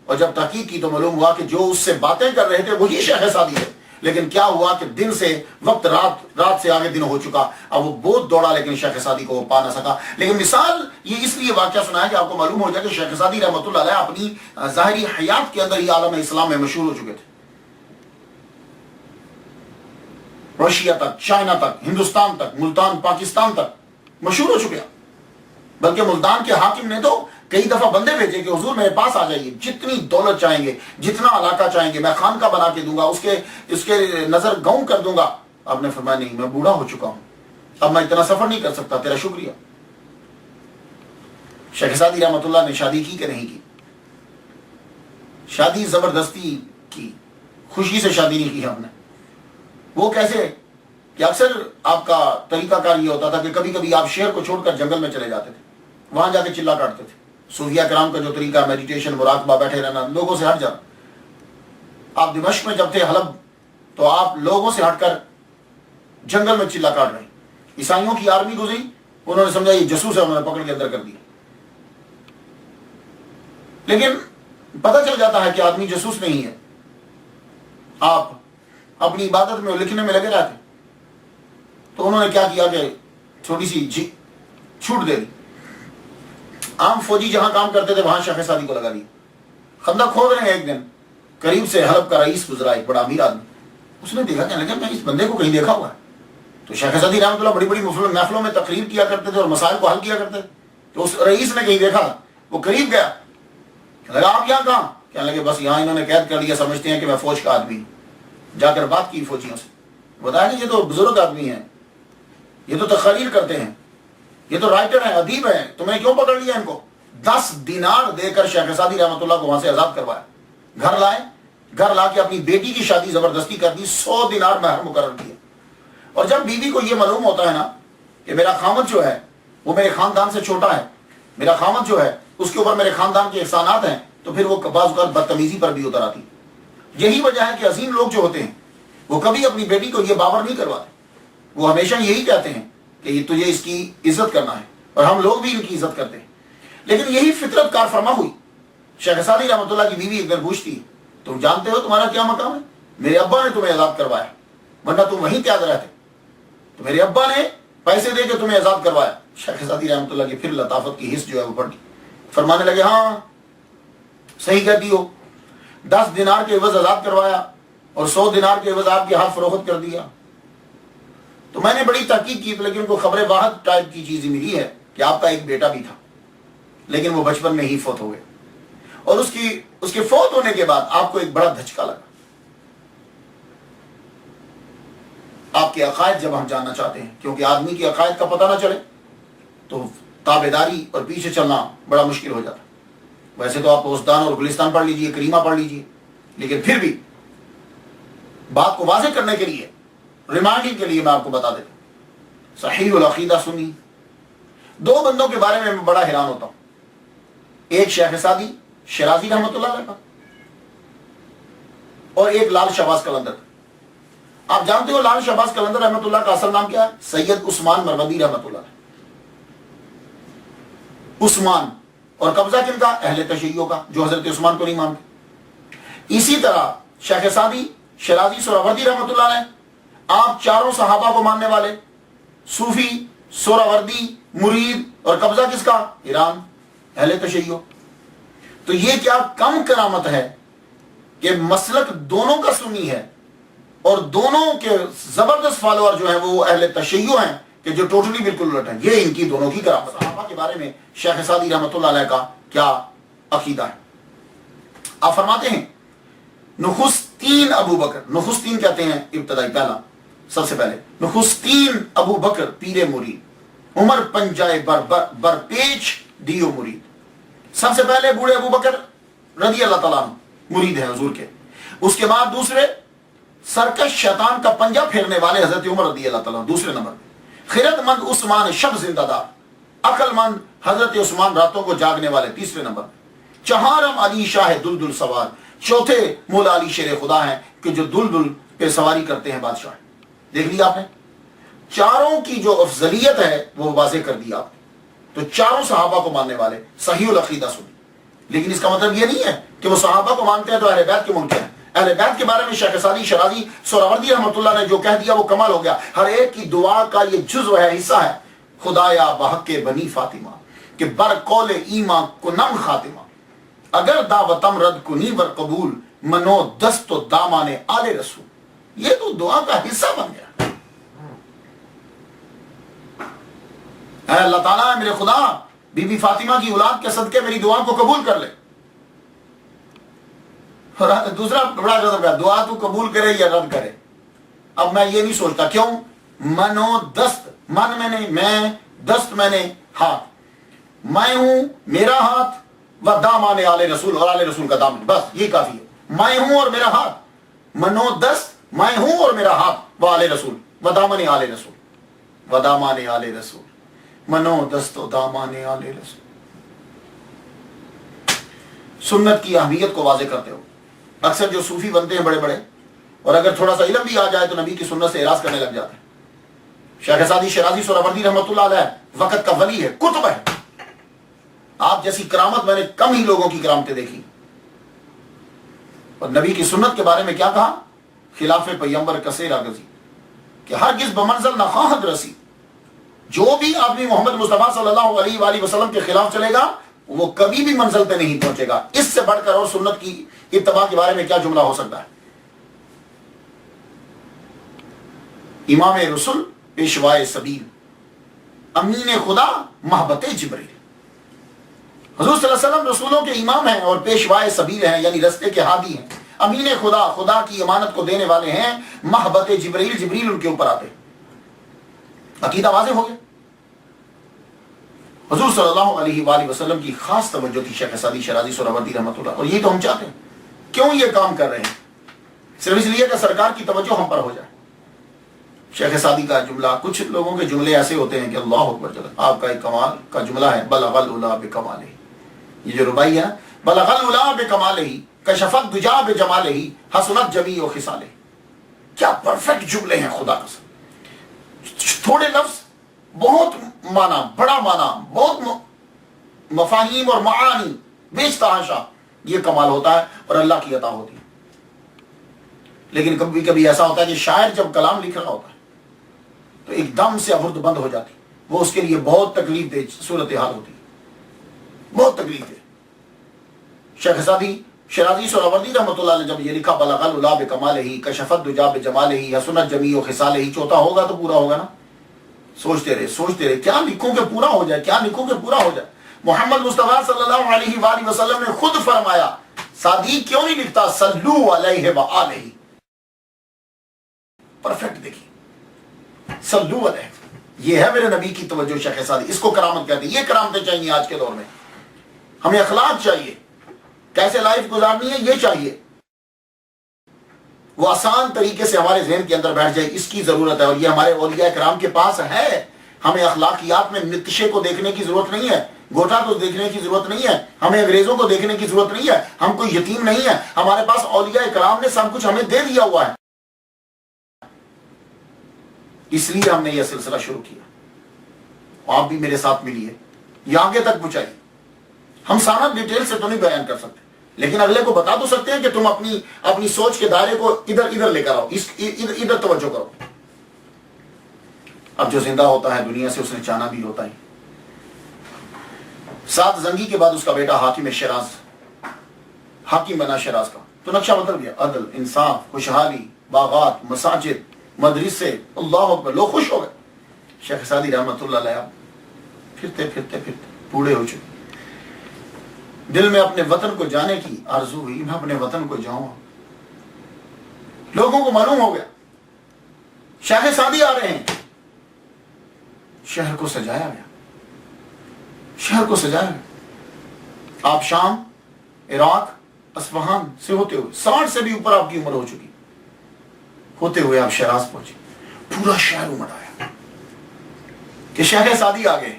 اور جب تحقیق کی تو معلوم ہوا کہ جو اس سے باتیں کر رہے تھے وہی شیخ سعدی ہے. لیکن کیا ہوا کہ دن سے وقت رات سے آگے دن ہو چکا. اب وہ بہت دوڑا لیکن شیخ سعدی کو وہ پا نہ سکا. لیکن مثال یہ اس لیے واقعہ سنا ہے کہ آپ کو معلوم ہو جائے کہ شیخ سعدی رحمۃ اللہ علیہ اپنی ظاہری حیات کے اندر ہی عالم اسلام میں مشہور ہو چکے تھے. رشیا تک، چائنا تک، ہندوستان تک، ملتان پاکستان تک مشہور ہو چکے. بلکہ ملتان کے حاکم نے تو کئی دفعہ بندے بھیجے کہ حضور میرے پاس آ جائیے، جتنی دولت چاہیں گے، جتنا علاقہ چاہیں گے، میں خانقاہ بنا کے دوں گا، اس کے نظر گاؤں کر دوں گا. آپ نے فرمایا نہیں، میں بوڑھا ہو چکا ہوں، اب میں اتنا سفر نہیں کر سکتا، تیرا شکریہ. شیخ سعدی رحمۃ اللہ نے شادی کی کہ نہیں کی؟ شادی زبردستی کی، خوشی سے شادی نہیں کی ہم نے. وہ کیسے کہ اکثر آپ کا طریقہ کار یہ ہوتا تھا کہ کبھی کبھی آپ شہر کو چھوڑ کر جنگل میں چلے جاتے تھے، وہاں جا کے چلا کاٹتے تھے. صوفیہ کرام کا جو طریقہ میڈیٹیشن، مراقبہ، بیٹھے رہنا، لوگوں سے ہٹ جانا. آپ دمشق میں جب تھے حلب تو آپ لوگوں سے ہٹ کر جنگل میں چلا کاٹ رہے. عیسائیوں کی آرمی گزری، انہوں نے سمجھا یہ جاسوس ہے، انہوں نے پکڑ کے اندر کر دیا. لیکن پتہ چل جاتا ہے کہ آدمی جاسوس نہیں ہے. آپ اپنی عبادت میں لکھنے میں لگے رہتے. تو انہوں نے کیا کیا کہ چھوٹی سی چھوٹ دے دی. عام فوجی جہاں کام کرتے تھے وہاں شیخ سعدی کو لگا دیا. خندق کھود رہے ہیں، ایک دن قریب سے حلب کا رئیس گزرا، ایک بڑا امیر آدمی. اس نے دیکھا، کہنے لگا میں اس بندے کو کہیں دیکھا ہوا ہے. تو شیخ سعدی رحمۃ اللہ بڑی بڑی محفلوں میں تقریر کیا کرتے تھے اور مسائل کو حل کیا کرتے تھے. تو اس رئیس نے کہیں دیکھا تھا. وہ قریب گیا، کہنے لگا آپ یہاں کہاں؟ کہنے لگے بس یہاں انہوں نے قید کر لیا، سمجھتے ہیں کہ میں فوج کا آدمی ہوں. جا کر بات کی فوجیوں سے، بتایا کہ یہ تو بزرگ آدمی ہیں، یہ تو تقریر کرتے ہیں، یہ تو رائٹر ہیں، ادیب ہیں، تمہیں کیوں پکڑ لیا ان کو؟ 10 دینار دے کر شیخ سعدی رحمۃ اللہ کو وہاں سے آزاد کروایا. گھر لائے، گھر لا کے اپنی بیٹی کی شادی زبردستی کر دی، 100 دینار مہر مقرر کیا. اور جب بیوی کو یہ معلوم ہوتا ہے نا کہ میرا خامد جو ہے وہ میرے خاندان سے چھوٹا ہے، میرا خامد جو ہے اس کے اوپر میرے خاندان کے احسانات ہیں، تو پھر وہ بعض اوقات بدتمیزی پر بھی اتر آتی. یہی وجہ ہے کہ عظیم لوگ جو ہوتے ہیں وہ کبھی اپنی بیٹی کو یہ باور نہیں کرواتے. وہ ہمیشہ یہی کہتے ہیں کہ یہ تجھے اس کی عزت کرنا ہے، اور ہم لوگ بھی ان کی عزت کرتے ہیں. لیکن یہی فطرت کار فرما ہوئی. شیخ سعدی رحمۃ اللہ کی بیوی ایک دن پوچھتی، تم جانتے ہو تمہارا کیا مقام ہے؟ میرے ابا نے تمہیں آزاد کروایا، ورنہ تم وہیں قید رہتے. تو میرے ابا نے پیسے دے کے تمہیں آزاد کروایا. شیخ سعدی رحمۃ اللہ کی پھر لطافت کی حص جو ہے وہ بڑھ گئی. فرمانے لگے ہاں صحیح کہتی ہو، 10 دینار کے عوض آزاد کروایا اور 100 دینار کے عوض آپ کے ہاتھ فروخت کر دیا. تو میں نے بڑی تحقیق کی، لیکن کو خبر واحد ٹائپ کی چیز ملی ہے کہ آپ کا ایک بیٹا بھی تھا، لیکن وہ بچپن میں ہی فوت ہو گئے. اور اس کے فوت ہونے کے بعد آپ کو ایک بڑا دھچکا لگا. آپ کے عقائد جب ہم جاننا چاہتے ہیں، کیونکہ آدمی کے عقائد کا پتہ نہ چلے تو تابعداری اور پیچھے چلنا بڑا مشکل ہو جاتا. ویسے تو آپ اوسطان اور گلستان پڑھ لیجئے، کریمہ پڑھ لیجئے، لیکن پھر بھی بات کو واضح کرنے کے لیے، ریمائنڈنگ کے لیے میں آپ کو بتا دیتا ہوں. صحیح العقیدہ سنی. 2 بندوں کے بارے میں بڑا حیران ہوتا ہوں. ایک شیخ سعدی شیرازی رحمۃ اللہ علیہ کا، اور ایک لال شہباز قلندر. آپ جانتے ہو لال شہباز قلندر رحمۃ اللہ کا اصل نام کیا ہے؟ سید عثمان مروندی رحمۃ اللہ علیہ. عثمان، اور قبضہ کن کا؟ اہل تشیع کا، جو حضرت عثمان کو نہیں مانتے. اسی طرح شیخ سعدی شیرازی سہروردی رحمۃ اللہ علیہ، آپ چاروں صحابہ کو ماننے والے، صوفی، سہروردی، مرید، اور قبضہ کس کا؟ ایران، اہل تشیع. تو یہ کیا کم کرامت ہے کہ مسلک دونوں کا سنی ہے اور دونوں کے زبردست فالوور جو ہیں وہ اہل تشیع ہیں، کہ جو ٹوٹلی بالکل الٹ ہیں. یہ ان کی دونوں کی کرامت. صحابہ کے بارے میں شیخ سعدی رحمۃ اللہ علیہ کا کیا عقیدہ ہے؟ آپ فرماتے ہیں نخستین ابو بکر، نخستین کہتے ہیں ابتدائی پہلا، سب سے پہلے نخستین ابو بکر پیر مرید، عمر پنجائے برپیچ دیو مرید. سب سے پہلے بوڑھے ابو بکر رضی اللہ تعالیٰ عنہ مرید ہیں حضور کے. اس کے بعد دوسرے سرکش شیطان کا پنجہ پھیرنے والے حضرت عمر رضی اللہ تعالیٰ دوسرے نمبر. خرد مند عثمان شب زندہ دار، عقل مند حضرت عثمان راتوں کو جاگنے والے تیسرے نمبر. چہارم علی شاہ دلدل سوار، چوتھے مولا علی شیر خدا ہیں کہ جو دلدل پہ سواری کرتے ہیں بادشاہ. دیکھ لیا آپ نے چاروں کی جو افضلیت ہے وہ واضح کر دی آپ نے. تو چاروں صحابہ کو ماننے والے صحیح العقیدہ سنی. لیکن اس کا مطلب یہ نہیں ہے کہ وہ صحابہ کو مانتے ہیں تو اہل بیت کے منکر ہیں. اہل بیت کے بارے میں شیخ سعدی شرازی سہروردی رحمۃ اللہ نے جو کہہ دیا وہ کمال ہو گیا. ہر ایک کی دعا کا یہ جزو ہے، حصہ ہے. خدایا بحق بنی فاطمہ کہ بر قول ایمان کنم خاتمہ، اگر دعوتم رد کنی بر قبول منو دست و دامان آل رسول. یہ تو دعا کا حصہ بن گیا. اے اللہ تعالیٰ میرے خدا بی بی فاطمہ کی اولاد کے صدقے میری دعا کو قبول کر لے. اور دوسرا بڑا غضب ہے، دعا تو قبول کرے یا رد کرے. اب میں یہ نہیں سوچتا کیوں. منو دست، من میں نے میں، دست میں نے ہاتھ، میں ہوں میرا ہاتھ و دامان آل رسول، اور آل رسول کا دامن، بس یہ کافی ہے. میں ہوں اور میرا ہاتھ، منو دست میں ہوں اور میرا ہاتھ و آل رسول و دامن آل رسول و دامان آل رسول منو دست و دامان آل رسول. سنت کی اہمیت کو واضح کرتے ہو. اکثر جو صوفی بنتے ہیں بڑے بڑے، اور اگر تھوڑا سا علم بھی آ جائے تو نبی کی سنت سے اعراض کرنے لگ جاتے ہیں. شیخ سعدی شرازی سہروردی رحمۃ اللہ علیہ وقت کا ولی ہے، کتب ہے. آپ جیسی کرامت میں نے کم ہی لوگوں کی کرامتیں دیکھی. اور نبی کی سنت کے بارے میں کیا کہا؟ خلاف پیمبر کثیر آگزی کہ ہرگز بمنزل نہ خواہد رسی. جو بھی آدمی محمد مصطفیٰ صلی اللہ علیہ وآلہ وسلم کے خلاف چلے گا وہ کبھی بھی منزل پہ نہیں پہنچے گا. اس سے بڑھ کر اور سنت کی اتباع کے بارے میں کیا جملہ ہو سکتا ہے؟ امام رسول پیشوائے سبیل، امین خدا محبت جبریل. حضور صلی اللہ علیہ وسلم رسولوں کے امام ہیں اور پیشوائے سبیل ہیں، یعنی رستے کے ہادی ہیں. امین خدا، خدا کی امانت کو دینے والے ہیں. محبت جبریل، جبریل ان کے اوپر آتے. عقیدہ واضح ہو گیا. حضور صلی اللہ علیہ وآلہ وسلم کی خاص توجہ تھی شیخ سعدی شرازی سہروردی رحمۃ اللہ. اور یہ تو ہم چاہتے ہیں. کیوں یہ کام کر رہے ہیں؟ صرف اس لیے کہ سرکار کی توجہ ہم پر ہو جائے. شیخ سعدی کا جملہ، کچھ لوگوں کے جملے ایسے ہوتے ہیں کہ اللہ اکبر جل. آپ کا ایک کمال کا جملہ ہے بلغ العلا بکمالہ. یہ جو ربائی ہے بلغ العلا بکمالہ کشف الدجا بجمالہ حسنت جمیع خصالہ. کیا پرفیکٹ جملے ہیں خدا کا. تھوڑے لفظ بہت معنی، بڑا معنی، بہت مفاہیم اور معانی، بیچ تحاشا. یہ کمال ہوتا ہے اور اللہ کی عطا ہوتی ہے. لیکن کبھی کبھی ایسا ہوتا ہے کہ شاعر جب کلام لکھ رہا ہوتا ہے تو ایک دم سے ابرد بند ہو جاتی. وہ اس کے لیے بہت تکلیف دہ صورتحال ہوتی ہے، بہت تکلیف دہ. شیخ سعدی شرازی سہروردی رحمۃ اللہ نے جب یہ لکھا بلغ العلا بکمالہ کشف الدجا بجمالہ حسنت جمیع خصالہ، چوتھا ہوگا تو پورا ہوگا نا. سوچتے رہے کیا لکھوں کہ پورا ہو جائے، کیا لکھوں کہ پورا ہو جائے. محمد مصطفیٰ صلی اللہ علیہ وآلہ وسلم نے خود فرمایا سعدی کیوں نہیں لکھتا صلو علیہ وآلہ. پرفیکٹ دیکھیے، صلو علیہ. یہ ہے میرے نبی کی توجہ شیخ سعدی. اس کو کرامت کہتے ہیں. یہ کرامتیں چاہیے آج کے دور میں. ہمیں اخلاق چاہیے، کیسے لائف گزارنی ہے یہ چاہیے. وہ آسان طریقے سے ہمارے ذہن کے اندر بیٹھ جائے، اس کی ضرورت ہے. اور یہ ہمارے اولیاء کرام کے پاس ہے. ہمیں اخلاقیات میں نقشے کو دیکھنے کی ضرورت نہیں ہے، گوٹا کو دیکھنے کی ضرورت نہیں ہے، ہمیں انگریزوں کو دیکھنے کی ضرورت نہیں ہے. ہم کوئی یتیم نہیں ہے. ہمارے پاس اولیاء کرام نے سب کچھ ہمیں دے دیا ہوا ہے. اس لیے ہم نے یہ سلسلہ شروع کیا. آپ بھی میرے ساتھ ملیے، یہ آگے تک پہنچائیے. ہم سارا ڈیٹیل سے تو نہیں بیان کر سکتے، لیکن اگلے کو بتا تو سکتے ہیں کہ تم اپنی سوچ کے دائرے کو ادھر لے کر آؤ، ادھر توجہ کرو. اب جو زندہ ہوتا ہے دنیا سے اس نے جانا بھی ہوتا ہے. 7 زنگی کے بعد اس کا بیٹا حاکم شیراز، حاکم بنا شیراز کا. تو نقشہ بدل گیا. عدل، انصاف، خوشحالی، باغات، مساجد، مدرسے. اللہ اکبر، لوگ خوش ہو گئے. شیخ سعدی رحمۃ اللہ علیہ پھرتے پھرتے بوڑھے ہو چکے، دل میں اپنے وطن کو جانے کی آرزو ہوئی، میں اپنے وطن کو جاؤں۔ لوگوں کو معلوم ہو گیا شیخ سعدی آ رہے ہیں، شہر کو سجایا گیا، شہر کو سجایا گیا۔ آپ شام، عراق، اصفہان سے ہوتے ہوئے 60 سے بھی اوپر آپ کی عمر ہو چکی، ہوتے ہوئے آپ شیراز پہنچے، پورا شہر امڑ آیا کہ شیخ سعدی آ گئے۔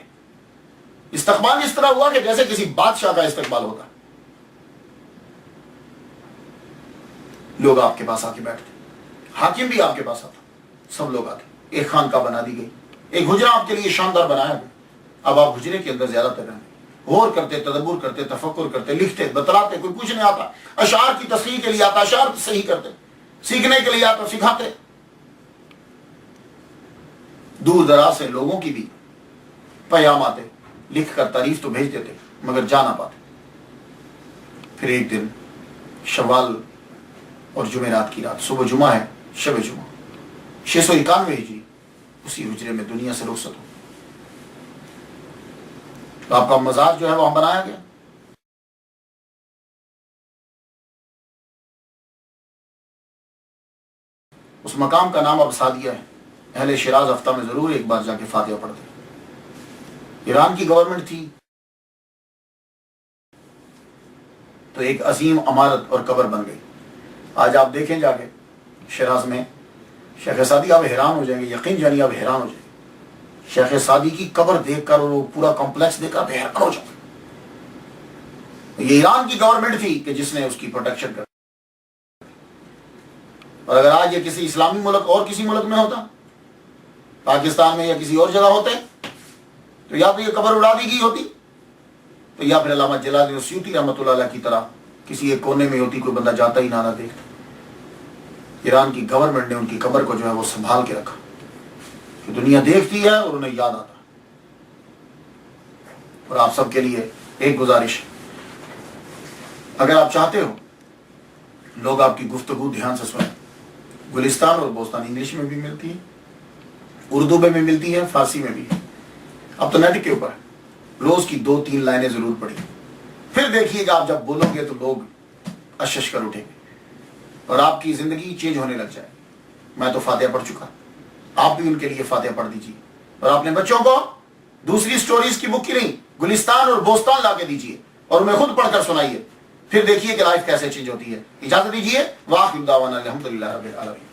استقبال اس طرح ہوا کہ جیسے کسی بادشاہ کا استقبال ہوتا، لوگ آپ کے پاس آ کے بیٹھتے، حاکم بھی آپ کے پاس آتا، سب لوگ آتے، ایک خانقاہ بنا دی گئی، ایک حجرہ آپ کے لیے شاندار بنایا گیا۔ اب آپ حجرے کے اندر زیادہ تر رہتے، غور کرتے، تدبر کرتے، تفکر کرتے، لکھتے، بتلاتے، کوئی کچھ نہیں آتا، اشعار کی تصحیح کے لیے آتا، اشعار صحیح کرتے، سیکھنے کے لیے آتا، سکھاتے۔ دور دراز سے لوگوں کی بھی پیغام آتے، لکھ کر تعریف تو بھیج دیتے مگر جا نہ پاتے۔ پھر ایک دن شوال اور جمعرات کی رات، صبح جمعہ ہے، شب جمعہ 691 ہجری، اسی حجرے میں دنیا سے رخصت ہو۔ تو آپ کا مزار جو ہے وہاں بنایا گیا۔ اس مقام کا نام اب سعدیہ ہے۔ اہل شیراز ہفتہ میں ضرور ایک بار جا کے فاتحہ پڑھتے۔ ایران کی گورنمنٹ تھی تو ایک عظیم عمارت اور قبر بن گئی۔ آج آپ دیکھیں جا کے شیراز میں شیخ سعدی، آپ حیران ہو جائیں گے، یقین جانیے آپ حیران ہو جائیں گے۔ شیخ سعدی کی قبر دیکھ کر اور وہ پورا کمپلیکس دیکھ کر آپ حیران ہو جائیں گے۔ یہ ایران کی گورنمنٹ تھی کہ جس نے اس کی پروٹیکشن کر، اور اگر آج یہ کسی اسلامی ملک اور کسی ملک میں ہوتا، پاکستان میں یا کسی اور جگہ ہوتے، تو یا تو یہ قبر اڑا دی گئی ہوتی، تو یا پھر علامہ جلال الدین سیوطی رحمۃ اللہ علیہ کی طرح کسی ایک کونے میں ہوتی، کوئی بندہ جاتا ہی نہ دیکھتا۔ ایران کی گورنمنٹ نے ان کی قبر کو جو ہے وہ سنبھال کے رکھا کہ دنیا دیکھتی ہے اور انہیں یاد آتا۔ اور آپ سب کے لیے ایک گزارش، اگر آپ چاہتے ہو لوگ آپ کی گفتگو دھیان سے سنیں، گلستان اور بوستان انگلش میں بھی ملتی ہے، اردو میں بھی ملتی ہے، فارسی میں بھی ہے، اب تو نیٹ کے اوپر ہے۔ روز کی 2-3 لائنیں ضرور پڑھیں، پھر دیکھیے گا آپ جب بولو گے تو لوگ اشش کر اٹھیں گے اور آپ کی زندگی چینج ہونے لگ جائے۔ میں تو فاتحہ پڑھ چکا، آپ بھی ان کے لیے فاتحہ پڑھ دیجیے، اور اپنے بچوں کو دوسری سٹوریز کی بک کی نہیں، گلستان اور بوستان لا کے دیجیے اور انہیں خود پڑھ کر سنائیے، پھر دیکھیے کہ لائف کیسے چینج ہوتی ہے۔ اجازت دیجیے، وآخر دعوانا الحمدللہ رب العالمین۔